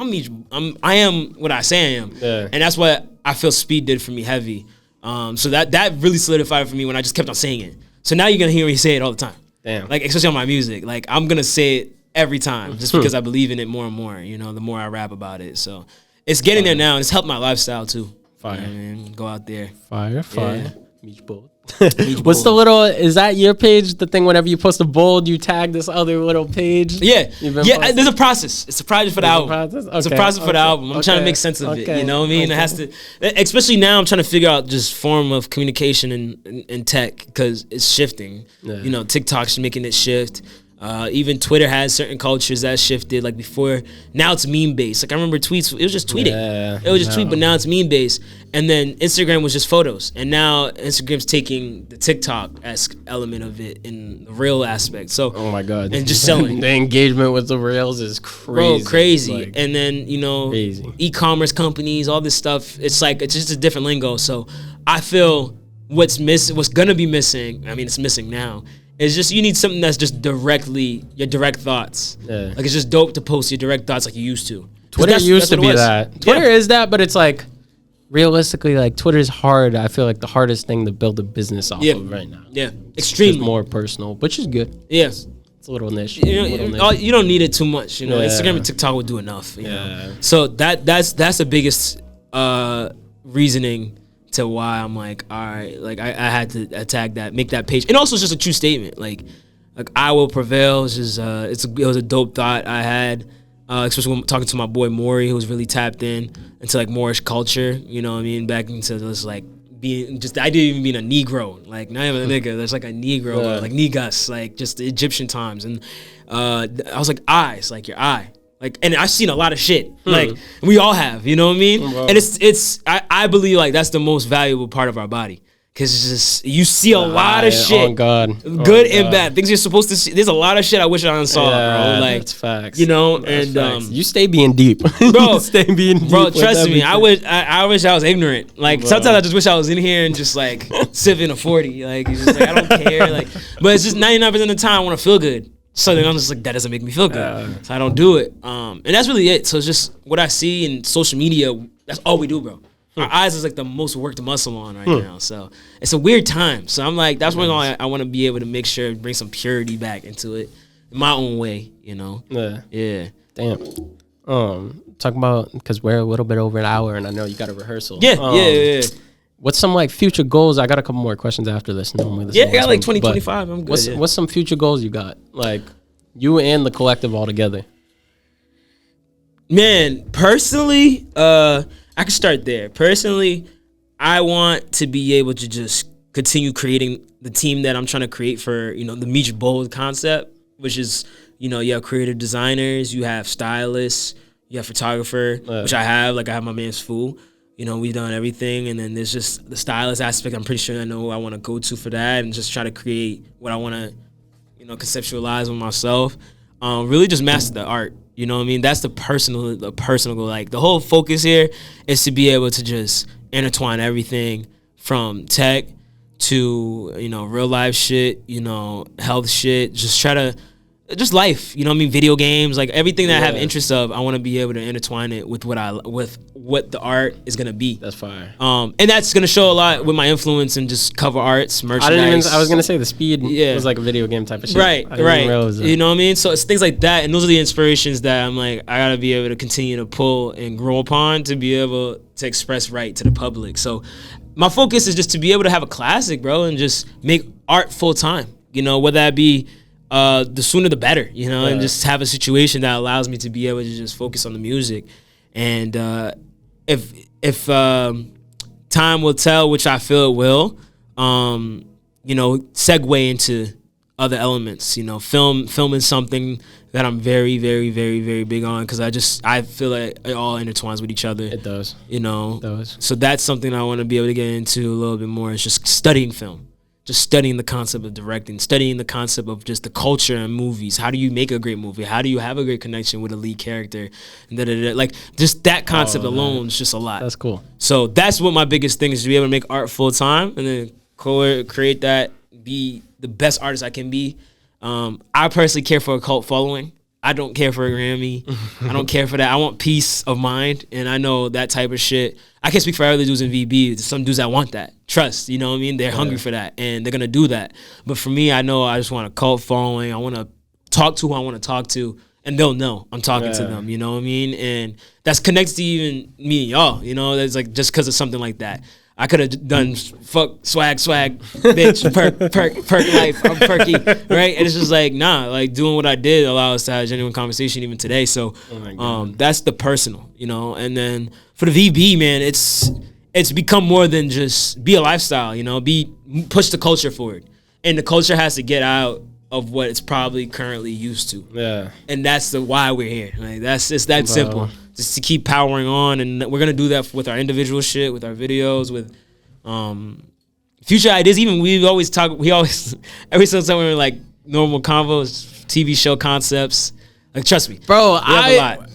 I am what I say I am. Yeah. And that's what I feel Speed did for me heavy. So that really solidified for me when I just kept on saying it. So now you're gonna hear me say it all the time. Damn. Like, especially on my music. Like, I'm gonna say it every time just because I believe in it more and more, you know, the more I rap about it. So it's getting there now, and it's helped my lifestyle too. Fire. You know what I mean? Go out there. Fire. Meech bold. What's the little, is that your page? The thing whenever you post a bold, you tag this other little page? Yeah. There's a process. It's a project for the album. It's a process for the album. I'm trying to make sense of it. You know what I mean? It has to, especially now I'm trying to figure out just form of communication and tech, because it's shifting. Yeah. You know, TikTok's making it shift. Even Twitter has certain cultures that shifted. Like before, now it's meme based. Like I remember tweets, it was just tweeting. It was just tweet, but now it's meme based. And then Instagram was just photos. And now Instagram's taking the TikTok-esque element of it in the real aspect. So, oh my God. And just selling. The engagement with the Reels is crazy. Bro, crazy. Like, and then, you know, e-commerce companies, all this stuff, it's like, it's just a different lingo. So I feel what's gonna be missing, I mean, it's missing now, it's just you need something that's just directly your direct thoughts. Yeah. Like it's just dope to post your direct thoughts like you used to. Twitter used to be that. Twitter is that, but it's like realistically, like Twitter is hard. I feel like the hardest thing to build a business off of right now. Yeah, extremely more personal, which is good. Yes, it's a little niche. You don't need it too much. You know, Instagram and TikTok would do enough. You know? So that's the biggest reasoning to why I'm like, all right, like I had to attack that, make that page, and also it's just a true statement. Like I will prevail. It's just it was a dope thought I had, especially when talking to my boy Maury, who was really tapped into like Moorish culture. You know what I mean? Back into this like being just I didn't even mean a Negro, like not even a nigga. There's like a Negro, like Negus, like just the Egyptian times, and I was like eyes, like your eye. Like, and I've seen a lot of shit. Like, we all have, you know what I mean? Wow. And I believe, like, that's the most valuable part of our body. Cause it's just you see a lot of shit, good and bad things you're supposed to see. There's a lot of shit I wish I unsaw, bro. Like that's facts, you know. That's and facts. You stay being deep, bro. Stay being deep, bro. Trust me, I wish I was ignorant. Like sometimes I just wish I was in here and just like sipping a 40. Like it's just like I don't care. Like, but it's just 99% of the time I want to feel good. So then I'm just like that doesn't make me feel good, so I don't do it. And that's really it. So it's just what I see in social media. That's all we do, bro. Our eyes is like the most worked muscle on right now. So it's a weird time. So I'm like, that's why I want to be able to make sure bring some purity back into it in my own way, you know? Yeah. Damn. Talk about, because we're a little bit over an hour and I know you got a rehearsal. Yeah. What's some like future goals? I got a couple more questions after this. I got like 2025. I'm good. What's some future goals you got? Like you and the collective all together? Man, personally, I can start there. Personally, I want to be able to just continue creating the team that I'm trying to create for, you know, the Meech Bold concept, which is, you know, you have creative designers, you have stylists, you have photographer, which I have. Like I have my man's Fool. You know, we've done everything, and then there's just the stylist aspect. I'm pretty sure I know who I want to go to for that, and just try to create what I want to, you know, conceptualize with myself. Really just master the art. You know what I mean? That's the personal goal. Like the whole focus here is to be able to just intertwine everything from tech to, you know, real life shit, you know, health shit, just life, you know what I mean? Video games, like everything that I have interest of, I want to be able to intertwine it with what the art is gonna be. That's fire. And that's gonna show a lot with my influence and just cover arts, merchandise. I was gonna say the speed was like a video game type of shit. Right. You know what I mean? So it's things like that, and those are the inspirations that I'm like, I gotta be able to continue to pull and grow upon to be able to express right to the public. So my focus is just to be able to have a classic, bro, and just make art full time. You know, whether that be the sooner the better, you know, and just have a situation that allows me to be able to just focus on the music. And if time will tell, which I feel it will, you know, segue into other elements, you know, filming something that I'm very, very, very, very big on, because I feel like it all intertwines with each other. It does. You know? It does. So that's something I want to be able to get into a little bit more, is just studying film. Just studying the concept of directing, studying the concept of just the culture in movies. How do you make a great movie? How do you have a great connection with a lead character? And like, just that concept alone is just a lot. That's cool. So that's what my biggest thing is, to be able to make art full time and then create that, be the best artist I can be. I personally care for a cult following. I don't care for a Grammy. I don't care for that. I want peace of mind, and I know that type of shit. I can't speak for other dudes in VB. There's some dudes that want that. Trust, you know what I mean? They're hungry for that, and they're going to do that. But for me, I know I just want a cult following. I want to talk to who I want to talk to, and they'll know I'm talking to them, you know what I mean? And that's connected to even me and y'all, you know? That's like just because of something like that. I could have done fuck, swag, bitch, perk life, I'm perky, right? And it's just like, nah, like doing what I did allowed us to have a genuine conversation even today. So that's the personal, you know? And then for the VB, man, it's become more than just be a lifestyle, you know? Push the culture forward. And the culture has to get out of what it's probably currently used to. Yeah. And that's why we're here. Like, that's just that simple. Just to keep powering on, and we're gonna do that with our individual shit, with our videos, with future ideas. Even we always every single time we're in like normal convos, TV show concepts. Like, trust me, bro.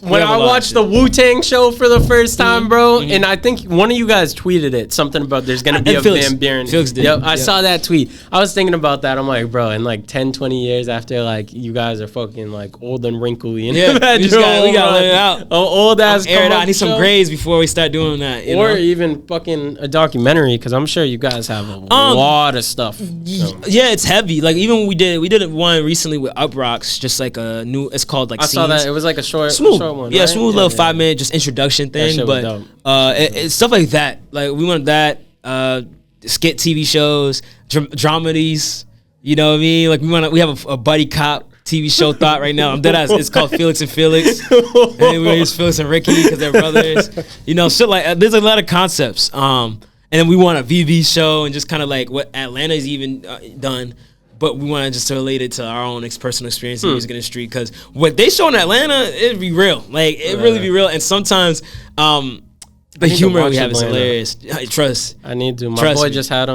When I watched the Wu-Tang show for the first time, bro, and I think one of you guys tweeted it, something about there's gonna be a Van Buren. Felix did. I saw that tweet. I was thinking about that. I'm like, bro, in like 10, 20 years after, like, you guys are fucking like old and wrinkly, and we gotta let it out. Old ass. Air it out. I need some grays before we start doing that. Or even fucking a documentary, because I'm sure you guys have a lot of stuff. Yeah, it's heavy. Like, even we did one recently with Uprocks, just like a new. It's called like. I saw that. It was like a short one. Yeah, right? Smooth little 5-minute just introduction thing. But it's stuff like that. Like, we want that, skit TV shows, dramedies. You know what I mean? Like, we have a buddy cop TV show thought right now. I'm dead ass. It's called Felix and Felix. And then we use Felix and Ricky because they're brothers. You know, shit like there's a lot of concepts. And then we want a VV show, and just kind of like what Atlanta's even done. But we want to just relate it to our own personal experience in the music industry, because what they show in Atlanta, it'd be real. Like, it really be real. And sometimes The humor we have is hilarious. Trust. I need to. My boy just had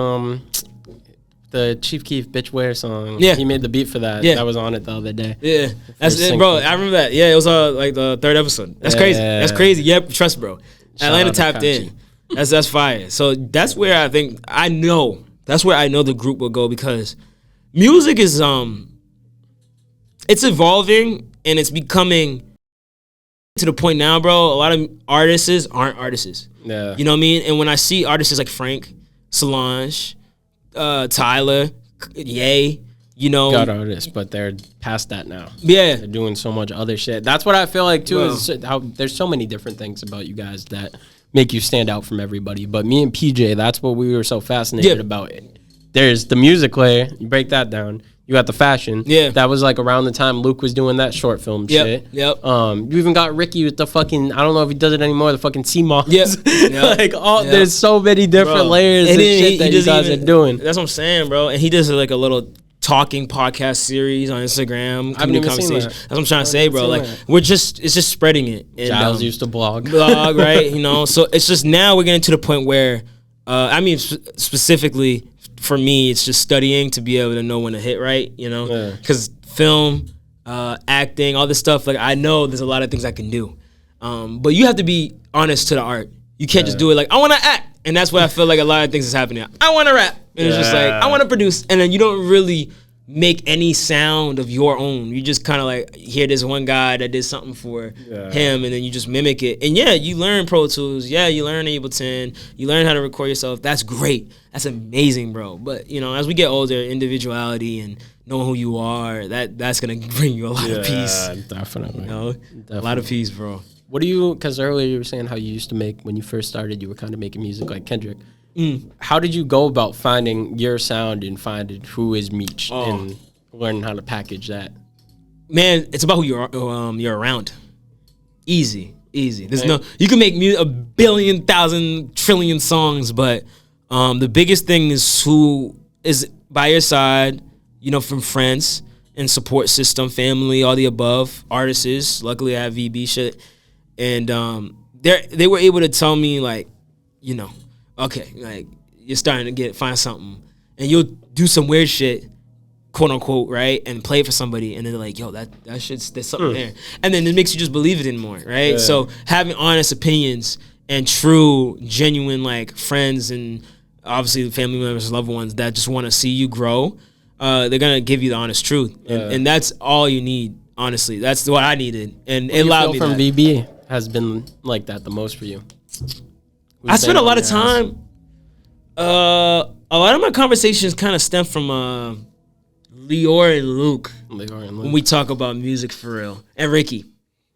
the Chief Keef Bitch Wear song. Yeah. He made the beat for that. Yeah. That was on it the other day. Yeah. That's it, bro. I remember that. Yeah, it was like the 3rd episode. That's crazy. That's crazy. Yep, trust, bro. Atlanta tapped in. That's fire. So that's where I think that's where I know the group will go, because music is it's evolving and it's becoming to the point now, bro. A lot of artists aren't artists. Yeah. You know what I mean? And when I see artists like Frank, Solange, Tyler, Ye, you know, got artists, but they're past that now. Yeah, they're doing so much other shit. That's what I feel like too. Is how there's so many different things about you guys that make you stand out from everybody. But me and PJ, that's what we were so fascinated about. There's the music layer. You break that down. You got the fashion. Yeah. That was like around the time Luke was doing that short film shit. Yep. You even got Ricky with the fucking, I don't know if he does it anymore, the fucking CMOS. Yep. Like, there's so many different layers of shit that you guys are doing. That's what I'm saying, bro. And he does like a little talking podcast series on Instagram. I haven't even seen that. That's what I'm trying to say, bro. Like, it's just spreading it. And, Giles used to blog, right? You know, so it's just now we're getting to the point where, I mean, specifically, for me, it's just studying to be able to know when to hit right, you know? Because film, acting, all this stuff, like, I know there's a lot of things I can do. But you have to be honest to the art. You can't just do it like, I want to act. And that's what I feel like a lot of things is happening. I want to rap. And it's just like, I want to produce. And then you don't really make any sound of your own. You just kind of like hear this one guy that did something for him, and then you just mimic it. And you learn Pro Tools. Yeah, you learn Ableton. You learn how to record yourself. That's great. That's amazing, bro. But, you know, as we get older, individuality and knowing who you are, that's going to bring you a lot of peace. Definitely. You know? A lot of peace, bro. What do you, because earlier you were saying how you used to make, when you first started, you were kind of making music like Kendrick. How did you go about finding your sound and finding who is Meech and learning how to package that? Man, it's about who you're around. Easy. There's you can make a billion, thousand, trillion songs, but the biggest thing is who is by your side, you know, from friends and support system, family, all the above, artists. Luckily, I have VB shit. And they were able to tell me, like, you know, okay, like, you're starting to find something, and you'll do some weird shit, quote unquote, right, and play it for somebody, and they're like, yo, that shit's, there's something there, and then it makes you just believe it in more, right? So having honest opinions and true, genuine, like, friends and obviously family members, loved ones that just want to see you grow, they're gonna give you the honest truth, and that's all you need. Honestly, that's what I needed, and it allowed me. From VB has been like that the most for you. I spent a lot of time. A lot of my conversations kind of stem from Lyor and Luke. When we talk about music for real, and Ricky,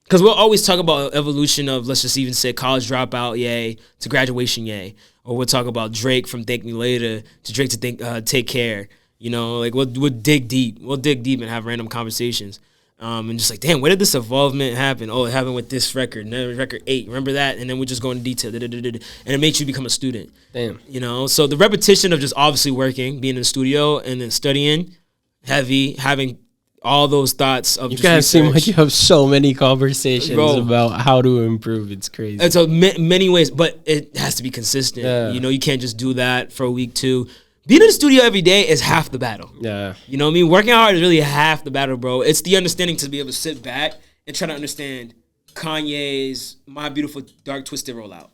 because we'll always talk about evolution of, let's just even say, college dropout, yay, to graduation, yay, or we'll talk about Drake from Thank Me Later to Drake to Take Care. You know, like we'll dig deep. We'll dig deep and have random conversations. And just like, damn, where did this evolvement happen? Oh, it happened with this record, record 8. Remember that? And then we just go into detail. And it makes you become a student. Damn. You know? So the repetition of just obviously working, being in the studio, and then studying, heavy, having all those thoughts of you guys seem like you have so many conversations about how to improve. It's crazy. It's many ways, but it has to be consistent. Yeah. You know, you can't just do that for a week, too. Being in the studio every day is half the battle. Yeah. You know what I mean? Working hard is really half the battle, bro. It's the understanding to be able to sit back and try to understand Kanye's My Beautiful Dark Twisted rollout,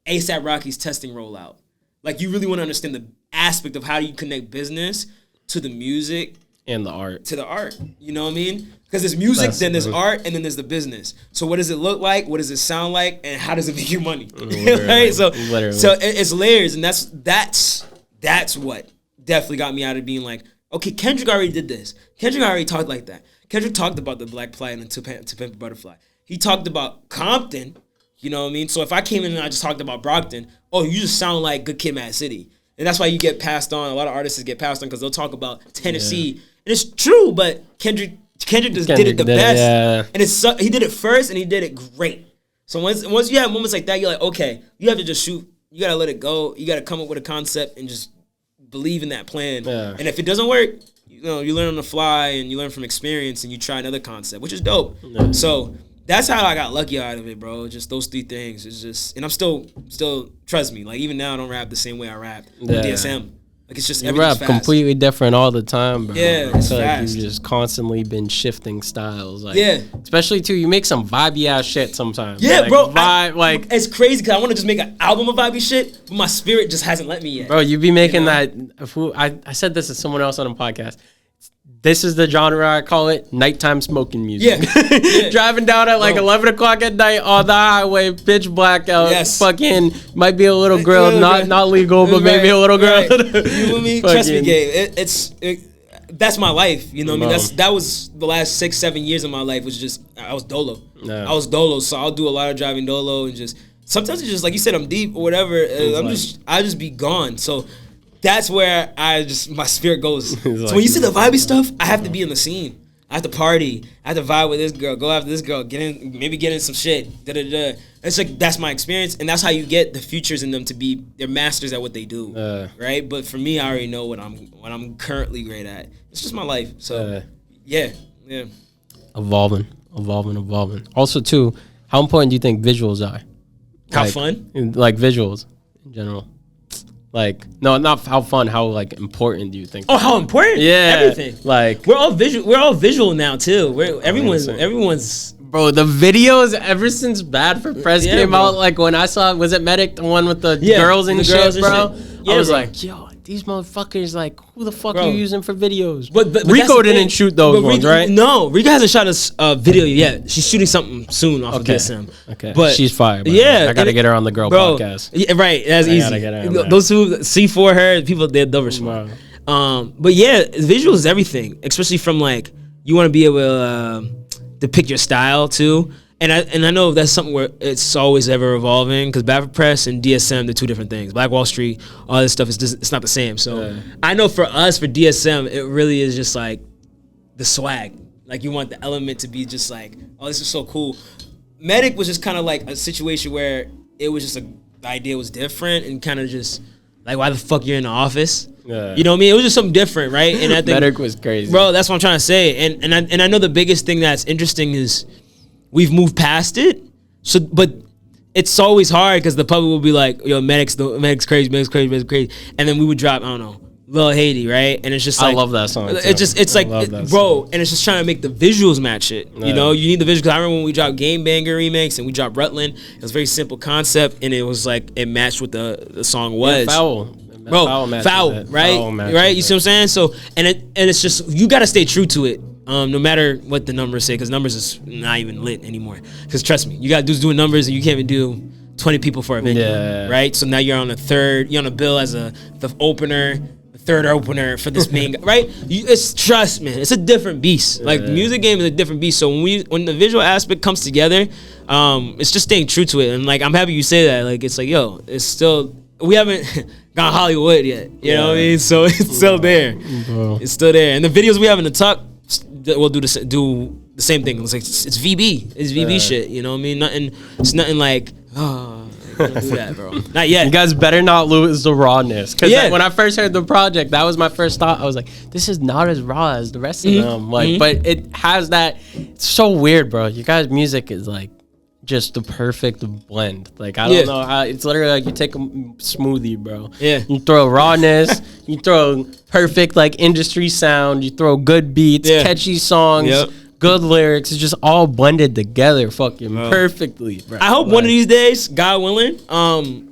A$AP Rocky's Testing rollout. Like, you really want to understand the aspect of how do you connect business to the music. And the art. To the art. You know what I mean? Because there's music, then there's art, and then there's the business. So what does it look like? What does it sound like? And how does it make you money? Right? So it's layers, and that's what definitely got me out of being like, okay, Kendrick already did this. Kendrick already talked like that. Kendrick talked about the Black Plight and To Pimp a Butterfly. He talked about Compton, you know what I mean? So if I came in and I just talked about Brockton, oh, you just sound like Good Kid, Mad City. And that's why you get passed on. A lot of artists get passed on because they'll talk about Tennessee. Yeah. And it's true, but Kendrick just did it the best. Yeah. And he did it first, and he did it great. So once you have moments like that, you're like, okay, you have to just shoot. You got to let it go. You got to come up with a concept and just believe in that plan. Yeah. And if it doesn't work, you know, you learn on the fly and you learn from experience and you try another concept, which is dope. Yeah. So that's how I got lucky out of it, bro. Just those 3 things. It's just, and I'm still trust me. Like even now, I don't rap the same way I rapped with DSM. Like it's just you rap fast. Completely different all the time, bro. Yeah, it's like fast. you've just constantly been shifting styles. Like, yeah, especially too, you make some vibey ass shit sometimes. Yeah, like, bro. Like it's crazy because I want to just make an album of vibey shit, but my spirit just hasn't let me yet. Bro, you be making that. I said this to someone else on a podcast. This is the genre I call it, nighttime smoking music. Yeah. Driving down at like 11 o'clock at night on the highway, pitch black out. Yes. Fucking might be a little girl, not legal, but maybe a little girl. Right. You know what I mean? Trust me, Gabe. That's my life. You know what I mean? That was the last 6-7 years of my life. Was just I was dolo. Yeah. I was dolo, so I'll do a lot of driving dolo and just sometimes it's just like you said, I'm deep or whatever. I just be gone. So. That's where my spirit goes. So when you see the vibey stuff, I have to be in the scene. I have to party. I have to vibe with this girl. Go after this girl. Get in some shit. Da-da-da. It's like that's my experience, and that's how you get the futures in them to be they're masters at what they do, right? But for me, I already know what I'm currently great at. It's just my life. So yeah. Evolving. Also, too, how important do you think visuals are? How fun? Like visuals in general. Like not how fun, how like important do you think? Oh, how important? Yeah, everything. Like we're all visual now too. Everyone's. Bro, the videos ever since Bad for Press came out, like when I saw, was it Medic, the one with the girls and shit, bro? Yeah, I was like, yo, these motherfuckers, like, who the fuck are you using for videos? But Rico didn't shoot those ones, right? No, Rico hasn't shot a video yet. She's shooting something soon off of DSM. Okay, but she's fire. Bro. Yeah, I gotta get her on the girl podcast. Yeah, right, that's easy. Those who C4 her people, they'll respond. But yeah, visuals is everything, especially from like you want to be able to depict your style too. And I know that's something where it's always ever evolving because Bad for Press and DSM, they're 2 different things. Black Wall Street, all this stuff is just, it's not the same. So I know for us, for DSM, it really is just like the swag. Like you want the element to be just like, oh, this is so cool. Medic was just kind of like a situation where it was just the idea was different and kind of just like, why the fuck you're in the office? Yeah. You know what I mean? It was just something different, right? And I think Medic was crazy, bro. That's what I'm trying to say. And I know the biggest thing that's interesting is we've moved past it. So, but it's always hard because the public will be like, "Yo, Medic's crazy, and then we would drop, I don't know, Lil Haiti, right? And it's just like I love that song. It's like, bro, and it's just trying to make the visuals match it. You know, you need the visuals. Cause I remember when we dropped Game Banger remix and we dropped Rutland. It was a very simple concept, and it was like it matched what the song was. Yeah, foul. Bro, foul, right? Right? You see what I'm saying? So, and it's just you got to stay true to it. No matter what the numbers say, because numbers is not even lit anymore. Because trust me, you got dudes doing numbers and you can't even do 20 people for a video, right? So now you're on a bill as the opener, the third opener for this main guy, right? It's trust, man. It's a different beast. Like the music game is a different beast. So when the visual aspect comes together, it's just staying true to it. And like I'm happy you say that. Like it's like, yo, it's still we haven't gone Hollywood yet. You know what I mean? So it's still there. It's still there. And the videos we have in the tuck, we'll do the same thing. It's like it's VB. It's VB shit. You know what I mean? It's nothing like don't do that, bro. Not yet. You guys better not lose the rawness. Because when I first heard the project, that was my first thought. I was like, this is not as raw as the rest of them. Like, but it has that. It's so weird, bro. You guys' music is like just the perfect blend. Like I don't know how it's literally like you take a smoothie, bro. Yeah. You throw rawness, you throw perfect like industry sound, you throw good beats, catchy songs, good lyrics. It's just all blended together fucking perfectly, bro. I hope one of these days, God willing,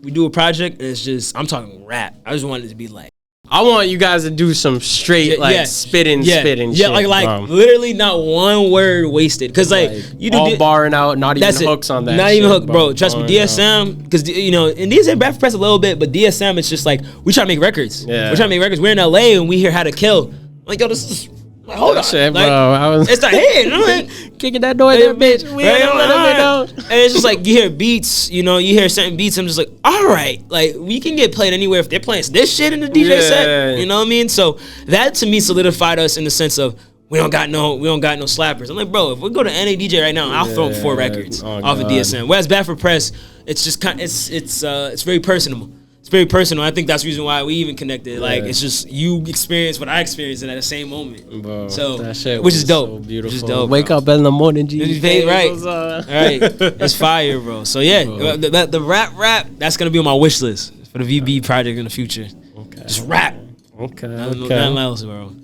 we do a project and it's just I'm talking rap. I just want it to be like I want you guys to do some straight spitting shit. Like literally not one word wasted. Cause like you do all barring out, not even hooks on that. Not even hook, bro. Trust me, DSM. Cause you know, and DSM Bad for Press a little bit, but DSM it's just like we try to make records. Yeah. We're trying to make records. We're in LA and we hear How to Kill. Like yo, this is. Like, hold on, shit, like, bro. It's the head, you know, like, kicking that door, that bitch. We ain't gonna let it know. And it's just like you hear beats, you know, you hear certain beats. I'm just like, all right, like we can get played anywhere if they're playing this shit in the DJ set. You know what I mean? So that to me solidified us in the sense of we don't got no slappers. I'm like, bro, if we go to NA DJ right now, I'll throw 4 records off of DSM. Whereas Bad for Press, it's just kind, it's very personable. It's it's very personal. I think that's the reason why we even connected. Like, it's just you experience what I experienced in at the same moment. Bro, so, that shit which is dope. So beautiful. Which is dope. Wake up in the morning, G. Right. Right. It's fire, bro. So, yeah, the rap, that's going to be on my wish list for the VB project in the future. Okay. Just rap. Okay. Nothing else, bro.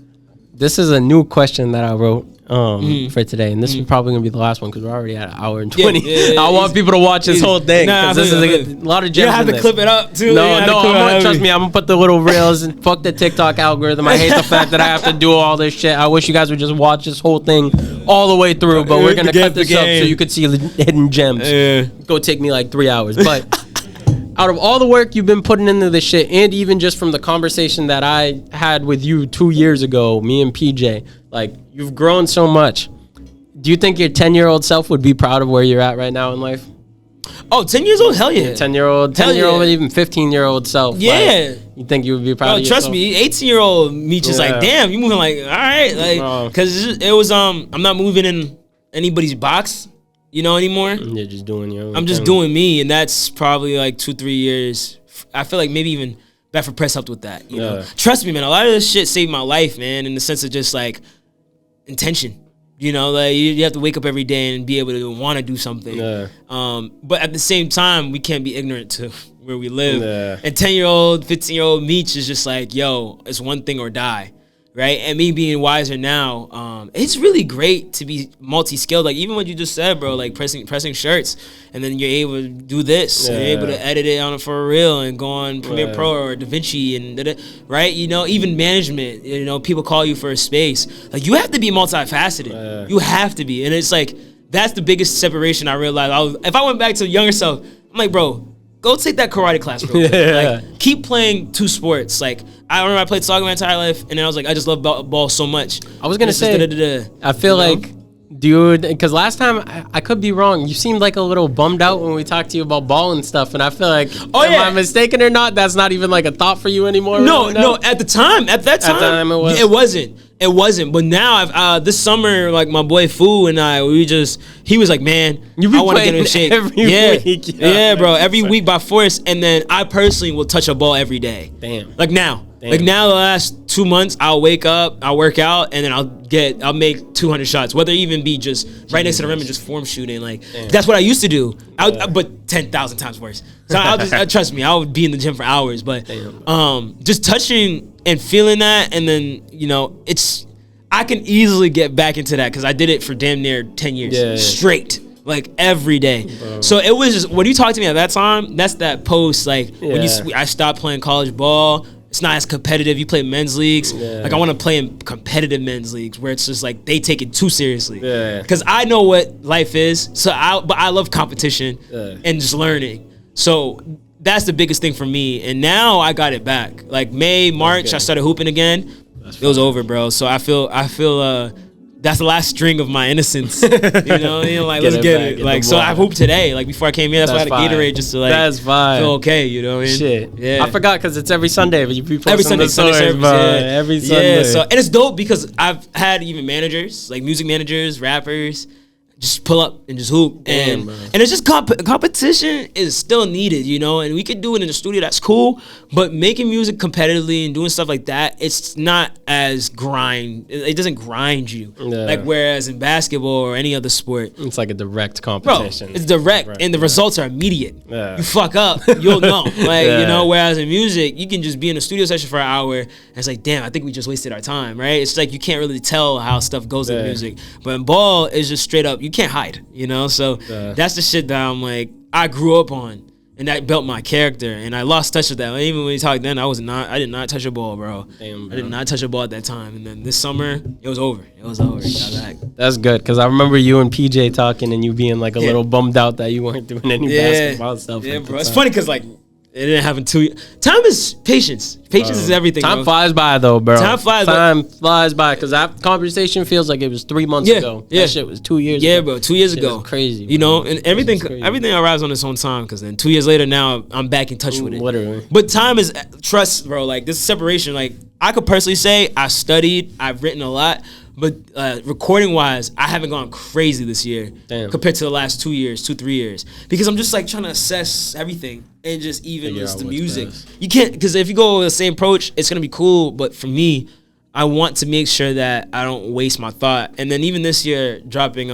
This is a new question that I wrote for today, and this is probably gonna be the last one because we're already at an hour and 20. I want people to watch this whole thing because this is a lot of gems. You have to clip it up too. Trust me, I'm gonna put the little reels and fuck the TikTok algorithm. I hate the fact that I have to do all this shit. I wish you guys would just watch this whole thing all the way through, but we're gonna cut this up so you could see the hidden gems. Go take me like 3 hours, but. Out of all the work you've been putting into this shit, and even just from the conversation that I had with you 2 years ago, me and PJ, like, you've grown so much. Do you think your 10-year-old self would be proud of where you're at right now in life? Oh, 10 years old? Hell yeah. 10-year-old, even 15-year-old self. Yeah. Like, you think you would be proud of yourself? Trust me, 18-year-old Meech is like, damn, you moving like, all right. Like, because it was, I'm not moving in anybody's box. Anymore. You're just doing your own I'm just doing me, and that's probably like 2-3 years. I feel like maybe even Back for Press helped with that. You know, trust me, man. A lot of this shit saved my life, man. In the sense of just like intention. Like you have to wake up every day and be able to want to do something. But at the same time, we can't be ignorant to where we live. And 10-year-old, 15-year-old Meech is just like, yo, it's one thing or die. Right, and me being wiser now, it's really great to be multi-skilled. Like even what you just said, bro, like pressing shirts, and then you're able to do this, and you're able to edit it on for a reel and go on Premiere Pro or DaVinci, and right, even management. People call you for a space. Like you have to be multifaceted. You have to be, and it's like that's the biggest separation I realized. If I went back to younger self, I'm like, bro, go take that karate class real quick. Like, keep playing 2 sports. Like, I remember I played soccer my entire life, and then I was like, I just love ball so much. I was going to say, I feel like, dude, because last time, I could be wrong, you seemed like a little bummed out when we talked to you about ball and stuff, and I feel like, am I mistaken or not? That's not even like a thought for you anymore? No, at that time, it wasn't. But now, this summer, like my boy Fu and I, he was like, man, I want to get in shape. Every week. Yeah, bro, every week by force. And then I personally will touch a ball every day. Damn. Like now. Like now, the last 2 months, I'll wake up, I'll work out, and then I'll make 200 shots. Whether it even be just right next to the rim and just form shooting. Like that's what I used to do. But 10,000 times worse. So trust me, I would be in the gym for hours. But just touching and feeling that, and then I can easily get back into that because I did it for damn near 10 years straight. Like every day. Bro. So it was just when you talked to me at that time, that's that post like when I stopped playing college ball. It's not as competitive. You play men's leagues. Like I want to play in competitive men's leagues where it's just like they take it too seriously. Because I know what life is. But I love competition and just learning. So that's the biggest thing for me. And now I got it back. Like March, I started hooping again. It was over, bro. So I feel that's the last string of my innocence. Like let's get it. Like so I hooped today. Like before I came here, that's why I had a Gatorade just to like feel okay. You know what I mean? Shit. Yeah. I forgot because it's every Sunday. But you be every Sunday service. Every Sunday. Yeah. So and it's dope because I've had even managers, like music managers, rappers, just pull up and just hoop. And it's just competition is still needed, and we could do it in the studio, that's cool, but making music competitively and doing stuff like that, it's not as it doesn't grind you. Like whereas in basketball or any other sport, it's like a direct competition. Bro, it's direct and the results are immediate. You fuck up, you'll know. Whereas in music, you can just be in a studio session for an hour and it's like, damn, I think we just wasted our time, right? It's like you can't really tell how stuff goes in music. But in ball, it's just straight up, you can't hide, so that's the shit that I'm like I grew up on, and that built my character, and I lost touch with that. Even when we talked then, I did not touch a ball, bro. Damn, bro. I did not touch a ball at that time, and then this summer it was over. It got back. That's good because I remember you and PJ talking and you being like a little bummed out that you weren't doing any basketball stuff. Yeah, bro. It's funny because like it didn't happen 2 years. Time is patience. Patience is everything. Time bro. flies by though, bro. Time flies by because that conversation feels like it was 3 months ago. That shit was 2 years. Yeah, ago. bro. 2 years Shit ago. was crazy. You know, and everything arrives on its own time. Because then 2 years later, now I'm back in touch with it. Literally. But time is trust, bro. Like this separation. Like I could personally say I studied. I've written a lot. But recording wise, I haven't gone crazy this year compared to the last 2 years, 3 years. Because I'm just like trying to assess everything and just even listen to music. Best. You can't, because if you go with the same approach, it's going to be cool. But for me, I want to make sure that I don't waste my thought. And then even this year, dropping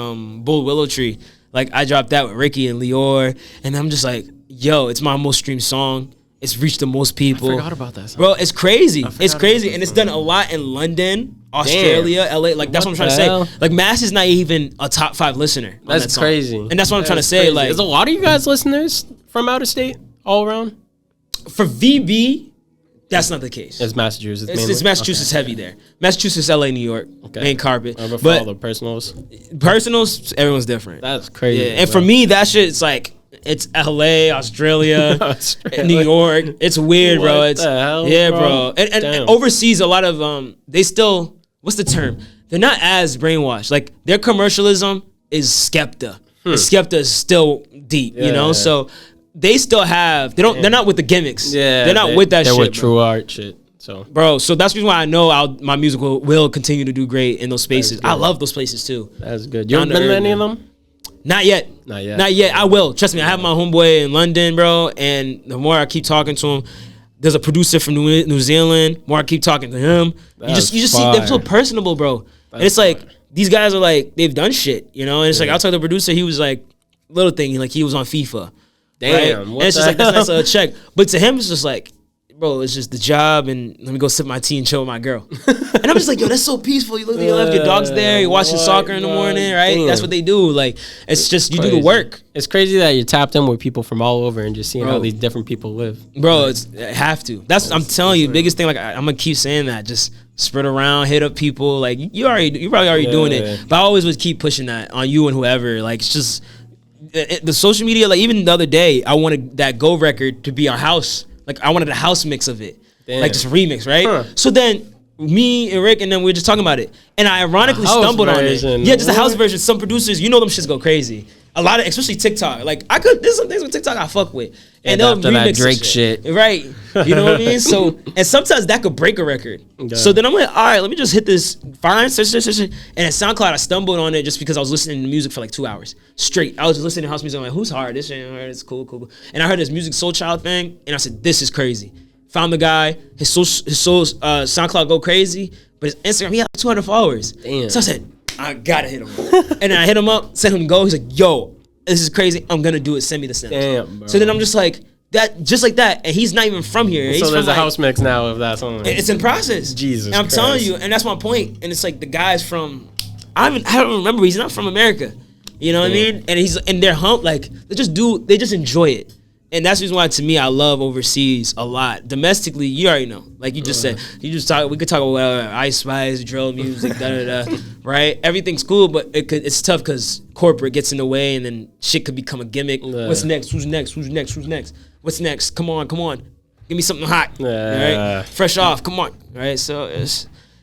Bull Willow Tree, like I dropped that with Ricky and Lyor. And I'm just like, yo, it's my most streamed song. It's reached the most people. I forgot about that song. Bro, it's crazy. It's crazy. And it's done a lot in London, Australia, LA. Like, that's what I'm trying to say. Like, Mass is not even a top 5 listener. That's crazy. And that's what I'm trying to say. Crazy. Like, there's a lot of you guys listeners from out of state all around. For VB, that's not the case. It's Massachusetts. It's Massachusetts heavy there. Massachusetts, LA, New York, main carpet. But all the personals. Personals, everyone's different. That's crazy. Yeah. And for me, that shit, it's like, it's LA, Australia, New York. It's weird, bro. It's the hell, bro. And overseas, a lot of they still, what's the term? They're not as brainwashed. Like their commercialism is Skepta. And Skepta is still deep, you know. So they still have. They're not with the gimmicks. Yeah, they're not with that shit. They're with true art shit. So, bro, so that's the reason why I know my music will continue to do great in those spaces. I love those places too. That's good. You ever been to any of them? Not yet. I will. Trust me. I have my homeboy in London, bro. And the more I keep talking to him, there's a producer from New Zealand. The more I keep talking to him, you just see they're so personable, bro. And it's like these guys are like they've done shit, you know. And it's like I'll tell the producer, he was like little thing, like he was on FIFA. Damn. Right? And it's just like that's nice check. But to him, it's just like, bro, it's just the job, and let me go sip my tea and chill with my girl. And I'm just like, yo, that's so peaceful. You left your dogs there. You're watching soccer in the morning, right? Damn. That's what they do. Like, it's just you do the work. It's crazy that you're tapped in with people from all over and just seeing how these different people live. Bro, I have to. I'm telling you, biggest thing. Like, I'm gonna keep saying that. Just spread around, hit up people. Like, you're probably already doing it. But I always would keep pushing that on you and whoever. Like, it's just the social media. Like, even the other day, I wanted that Go record to be our house. Like, I wanted a house mix of it. Damn. Like, just remix, right? So then, me and Rick and then we were just talking about it. And I ironically stumbled on it. Yeah, just a house version. Some producers, you know them shits go crazy. A lot of, especially TikTok. Like, there's some things with TikTok I fuck with. And they'll remix that Drake shit. Right. You know what I mean? So, and sometimes that could break a record. Okay. So then I'm like, all right, let me just hit this, find, search. And at SoundCloud, I stumbled on it just because I was listening to music for like 2 hours straight. I was just listening to house music. I'm like, who's hard? This shit, it's cool. And I heard this Music Soul Child thing, and I said, this is crazy. Found the guy, his SoundCloud go crazy, but his Instagram, he had 200 followers. Damn. So I said, I gotta hit him up. And then I hit him up, sent him to go. He's like, yo, this is crazy. I'm gonna do it. Send me the snaps. Damn, bro. So then I'm just like, that, just like that. And he's not even from here. So there's a house mix now of that song. It's in process. Jesus and I'm Christ. telling you, and that's my point. And it's like the guy's from, I don't remember, he's not from America. You know what I mean? And they're like, they just enjoy it. And that's the reason why, to me, I love overseas a lot. Domestically, you already know. Like you just said, we could talk about Ice Spice, drill music, right? Everything's cool, but it's tough because corporate gets in the way, and then shit could become a gimmick. What's next? Who's next? What's next? Come on. Give me something hot. Right? Fresh off. Come on. Right? So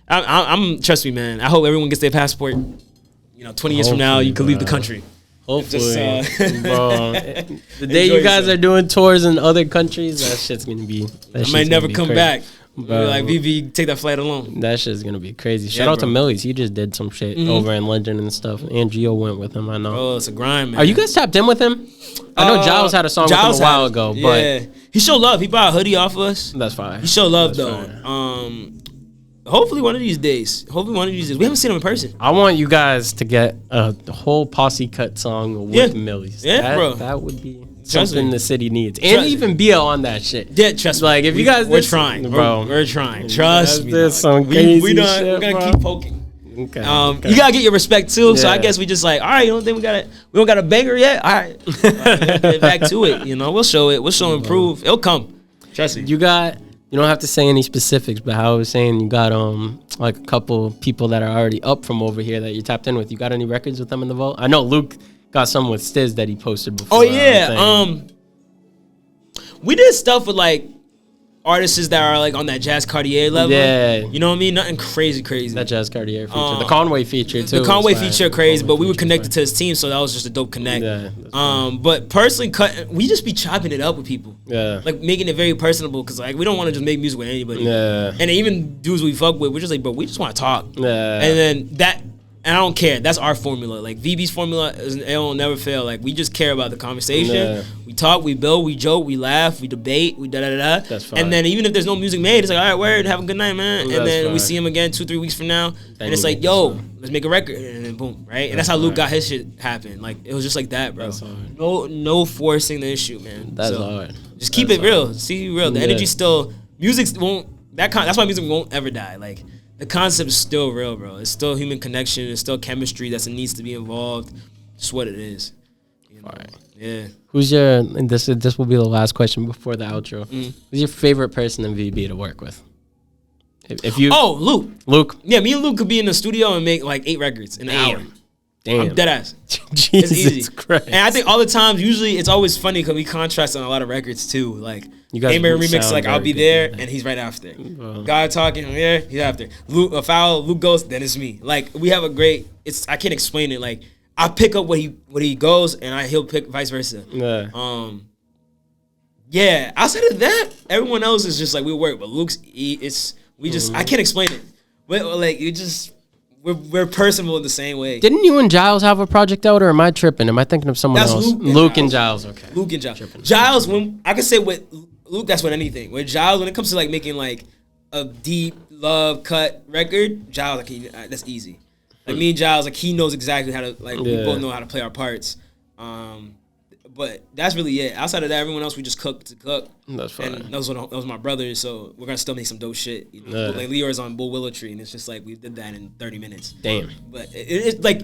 I'm trust me, man. I hope everyone gets their passport. 20 years from now, you can leave the country. Hopefully, bro. The day you guys are doing tours in other countries, that shit's gonna be. I might never come back. Like VV, take that flight alone. That shit's gonna be crazy. Shout out to Millies. He just did some shit over in London and stuff. And Gio went with him. I know. Oh, it's a grind, man. Are you guys tapped in with him? I know Giles had a song with him a while ago, but he showed love. He bought a hoodie off of us. That's fine. He showed love though. Hopefully one of these days. We haven't seen him in person. I want you guys to get a whole posse cut song with Millies. Yeah, bro. That would be something the city needs. And even Bia on that shit. Yeah, trust me. Like, if you guys... We're trying, bro. We're trying. Trust me. There's some crazy shit, we're going to keep poking. Okay. You gotta get your respect too. So I guess we just like, all right, you don't think we don't got a banger yet? All right. Get back to it. We'll show it. We'll show improve. It'll come. Trust me. You don't have to say any specifics, but how I was saying, you got like a couple people that are already up from over here that you tapped in with. You got any records with them in the vault? I know Luke got some with Stiz that he posted before. Oh yeah, we did stuff with like artists that are like on that Jazz Cartier level. Yeah. You know what I mean? Nothing crazy. That Jazz Cartier feature. The Conway feature, too. The Conway feature crazy, but we were connected to his team, so that was just a dope connect. Yeah, but personally, we just be chopping it up with people. Yeah. Like, making it very personable, because, like, we don't want to just make music with anybody. Yeah. And even dudes we fuck with, we're just like, bro, we just want to talk. Yeah. And then that... And I don't care. That's our formula. Like, VB's formula, it will never fail. Like, we just care about the conversation. Yeah. We talk, we build, we joke, we laugh, we debate, we da-da-da-da. That's fine. And then even if there's no music made, it's like, all right, word, have a good night, man. And then we see him again 2-3 weeks from now. And it's like, yo, let's make a record. And then boom, right? And that's how Luke got his shit happen. Like, it was just like that, bro. No forcing the issue, man. That's hard. Just keep it real. See, real. The energy still, music won't, that's why music won't ever die. Like, the concept is still real, bro. It's still human connection. It's still chemistry that needs to be involved. It's what it is. You know? Right. Yeah. Who's your, and this will be the last question before the outro. Who's your favorite person in VB to work with? If you... Oh, Luke. Luke? Yeah, me and Luke could be in the studio and make like 8 records in an hour. Damn. I'm dead ass. Jesus it's easy. Christ. And I think all the times, usually it's always funny because we contrast on a lot of records too. Like, Amer remix, like I'll be there and he's right after. Guy talking, yeah, he's after. Luke, foul, Luke goes, then it's me. Like, we have a great, I can't explain it. Like, I pick up what he goes and he'll pick vice versa. Yeah. Yeah, outside of that, everyone else is just like we work, but Luke's, I can't explain it. But like, we're personable in the same way. Didn't you and Giles have a project out, or am I tripping? Am I thinking of someone else? Luke and Giles. Okay. Luke and Giles. Giles, when I can say with Luke, that's with anything. With Giles, when it comes to like making like a deep love cut record, Giles, like that's easy. Like me and Giles, like he knows exactly how to we both know how to play our parts. But that's really it. Outside of that, everyone else we just cook to cook. That's fine. And that was my brother, so we're gonna still make some dope shit. You know? Like Lyor's on Bull Willow Tree, and it's just like we did that in 30 minutes. Damn. But it's like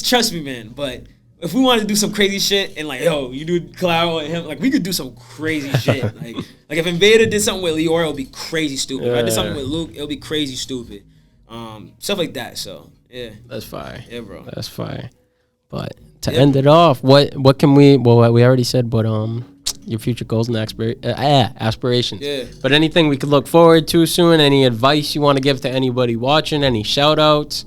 trust me, man. But if we wanted to do some crazy shit and like, yo, you do collab with him, like we could do some crazy shit. Like if Invada did something with Lyor, it'll be crazy stupid. If I did something with Luke, it'll be crazy stupid. Stuff like that. So yeah. That's fire. Yeah, bro. That's fire. But to end it off, what can we? Well, we already said, but your future goals and aspirations. Yeah. But anything we could look forward to soon? Any advice you want to give to anybody watching? Any shout outs?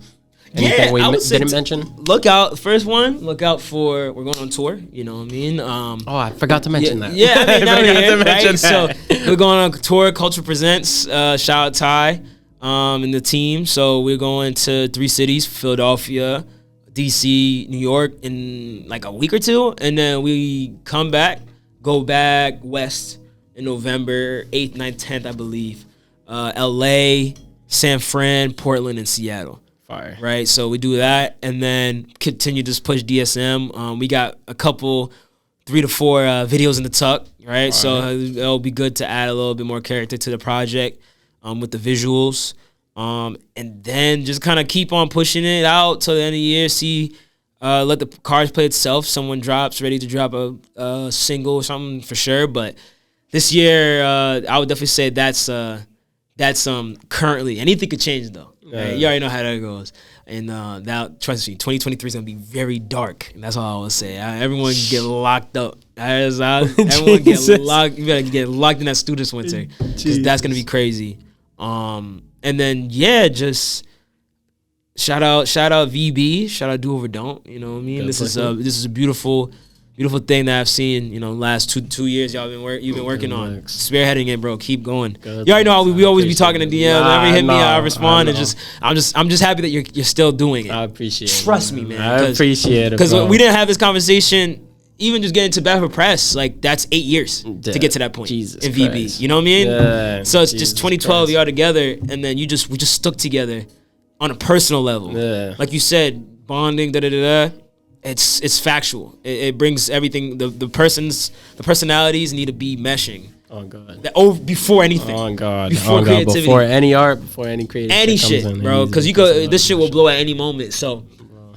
Anything we didn't mention? Look out. First one. Look out for. We're going on tour. You know what I mean? I forgot to mention that. Yeah, I mean, now we're here, right? So we're going on tour. Culture Presents. Shout out Ty and the team. So we're going to 3 cities: Philadelphia, DC, New York in like a week or 2, and then we go back west in November 8th, 9th, 10th, I believe. LA, San Fran, Portland, and Seattle. Fire. Right, so we do that, and then continue to push DSM. We got a couple, 3 to 4 videos in the tuck, right? So it'll be good to add a little bit more character to the project with the visuals. And then just kind of keep on pushing it out till the end of the year. See, let the cards play itself. Someone drops, ready to drop a single or something for sure. But this year, I would definitely say that's currently. Anything could change though. Right? You already know how that goes. And now, trust me, 2023 is gonna be very dark. And that's all I will say. Everyone get locked up. Everyone get locked. You gotta get locked in that students winter because that's gonna be crazy. And then just shout out VB, shout out Do Over Don't. You know what I mean? This is a beautiful thing that I've seen. You know, last two years you've been working on spearheading it, bro. Keep going. You already know we always be talking to DM. Whenever you hit me, I respond and I'm just happy that you're still doing it. I appreciate it. Trust me, man. I appreciate it because we didn't have this conversation. Even just getting to Bad for Press, like that's 8 years to get to that point in VB. Christ. You know what I mean? Yeah, so it's just 2012, y'all together, and then we just stuck together on a personal level. Yeah. Like you said, bonding, It's factual. It brings everything. The personalities need to be meshing. Oh God. Before anything. Oh God. Before creativity. Before any art, before any creative. Any shit, bro. Because this shit will blow at any moment. So.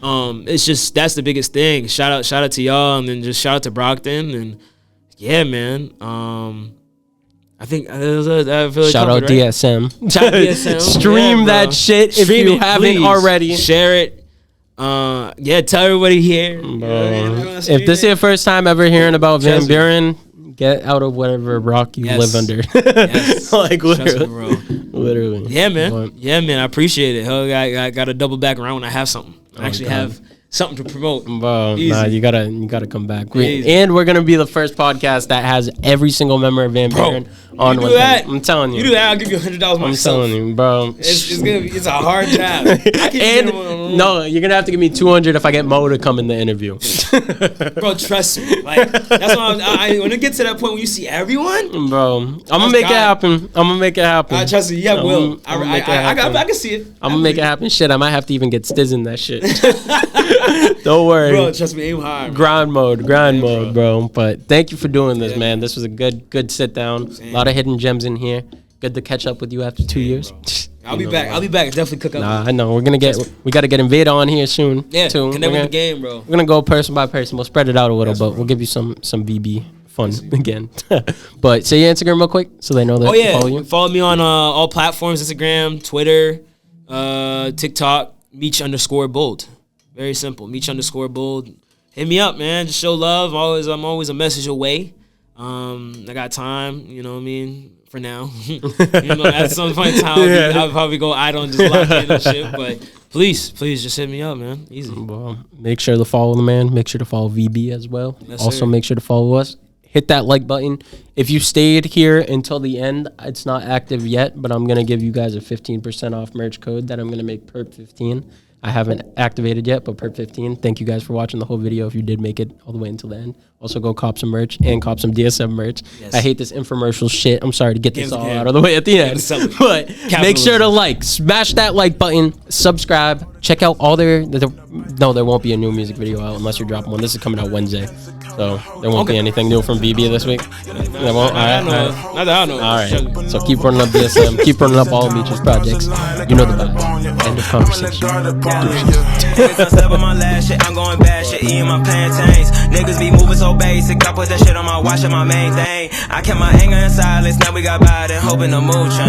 It's just that's the biggest thing. Shout out to y'all, and then just shout out to Brockton, and yeah, man. I think I feel like shout out DSM. Shout out DSM. Stream that shit if you haven't already. Share it. Tell everybody here. If this is your first time ever hearing about Van Buren, Get out of whatever rock you live under. Yes. Like literally. Trust me, bro. Literally. Yeah, man. But, Yeah, man. I appreciate it. Hell, I got to double back around when I have something. I actually have something to promote. Bro, Easy. nah, you gotta come back. Easy. And we're gonna be the first podcast that has every single member of Van Buren on you one do that. thing. I'm telling you. You do that, I'll give you $100 myself. I'm telling you, bro. It's a hard job. No, you're gonna have to give me $200 if I get Mo to come in the interview. Bro, trust me. Like that's why when it gets to that point when you see everyone, bro, I'm gonna make it happen. I'm gonna make it happen. Trust me, yeah, will. I can see it. I'm gonna make it happen. Shit, I might have to even get Stiz in that shit. Don't worry, bro. Trust me, aim high. Grind mode, bro. But thank you for doing this, man. This was a good sit down. A lot of hidden gems in here. Good to catch up with you after 2 years. I'll be back. I'll be back. Definitely cook up. Nah, I know. We got to get Invada on here soon. Yeah, too. connect with the game, bro. We're gonna go person by person. We'll spread it out a little, but we'll give you some VB fun again. But say your Instagram real quick so they know that. Oh yeah, follow you. Follow me on all platforms: Instagram, Twitter, TikTok. Meech_bold. Very simple. Meech_bold. Hit me up, man. Just show love. I'm always a message away. I got time. You know what I mean. For now, at some point in time, I'll probably go idle and just lock in and shit. But please, just hit me up, man. Easy. Well, make sure to follow the man. Make sure to follow VB as well. Yes, also, sir. make sure to follow us. Hit that like button. If you stayed here until the end, it's not active yet, but I'm gonna give you guys a 15% off merch code that I'm gonna make perp15. I haven't activated yet, but perp15. Thank you guys for watching the whole video. If you did make it all the way until the end, also go cop some merch and cop some DSM merch. Yes. I hate this infomercial shit. I'm sorry to get this all out of the way at the end, but make sure to smash that like button, subscribe, check out all their no, there won't be a new music video out unless you're dropping one. This is coming out Wednesday, so there won't be anything new from BB this week. There won't. All right. All right. So keep running up DSM, keep running up all of Meech's projects. You know the vibe. End of conversation. Niggas done step on my last shit, I'm going bad shit, eating my plantains. Niggas be moving so basic, I put that shit on my watch and my main thing. I kept my anger in silence, now we got by and hoping to move change.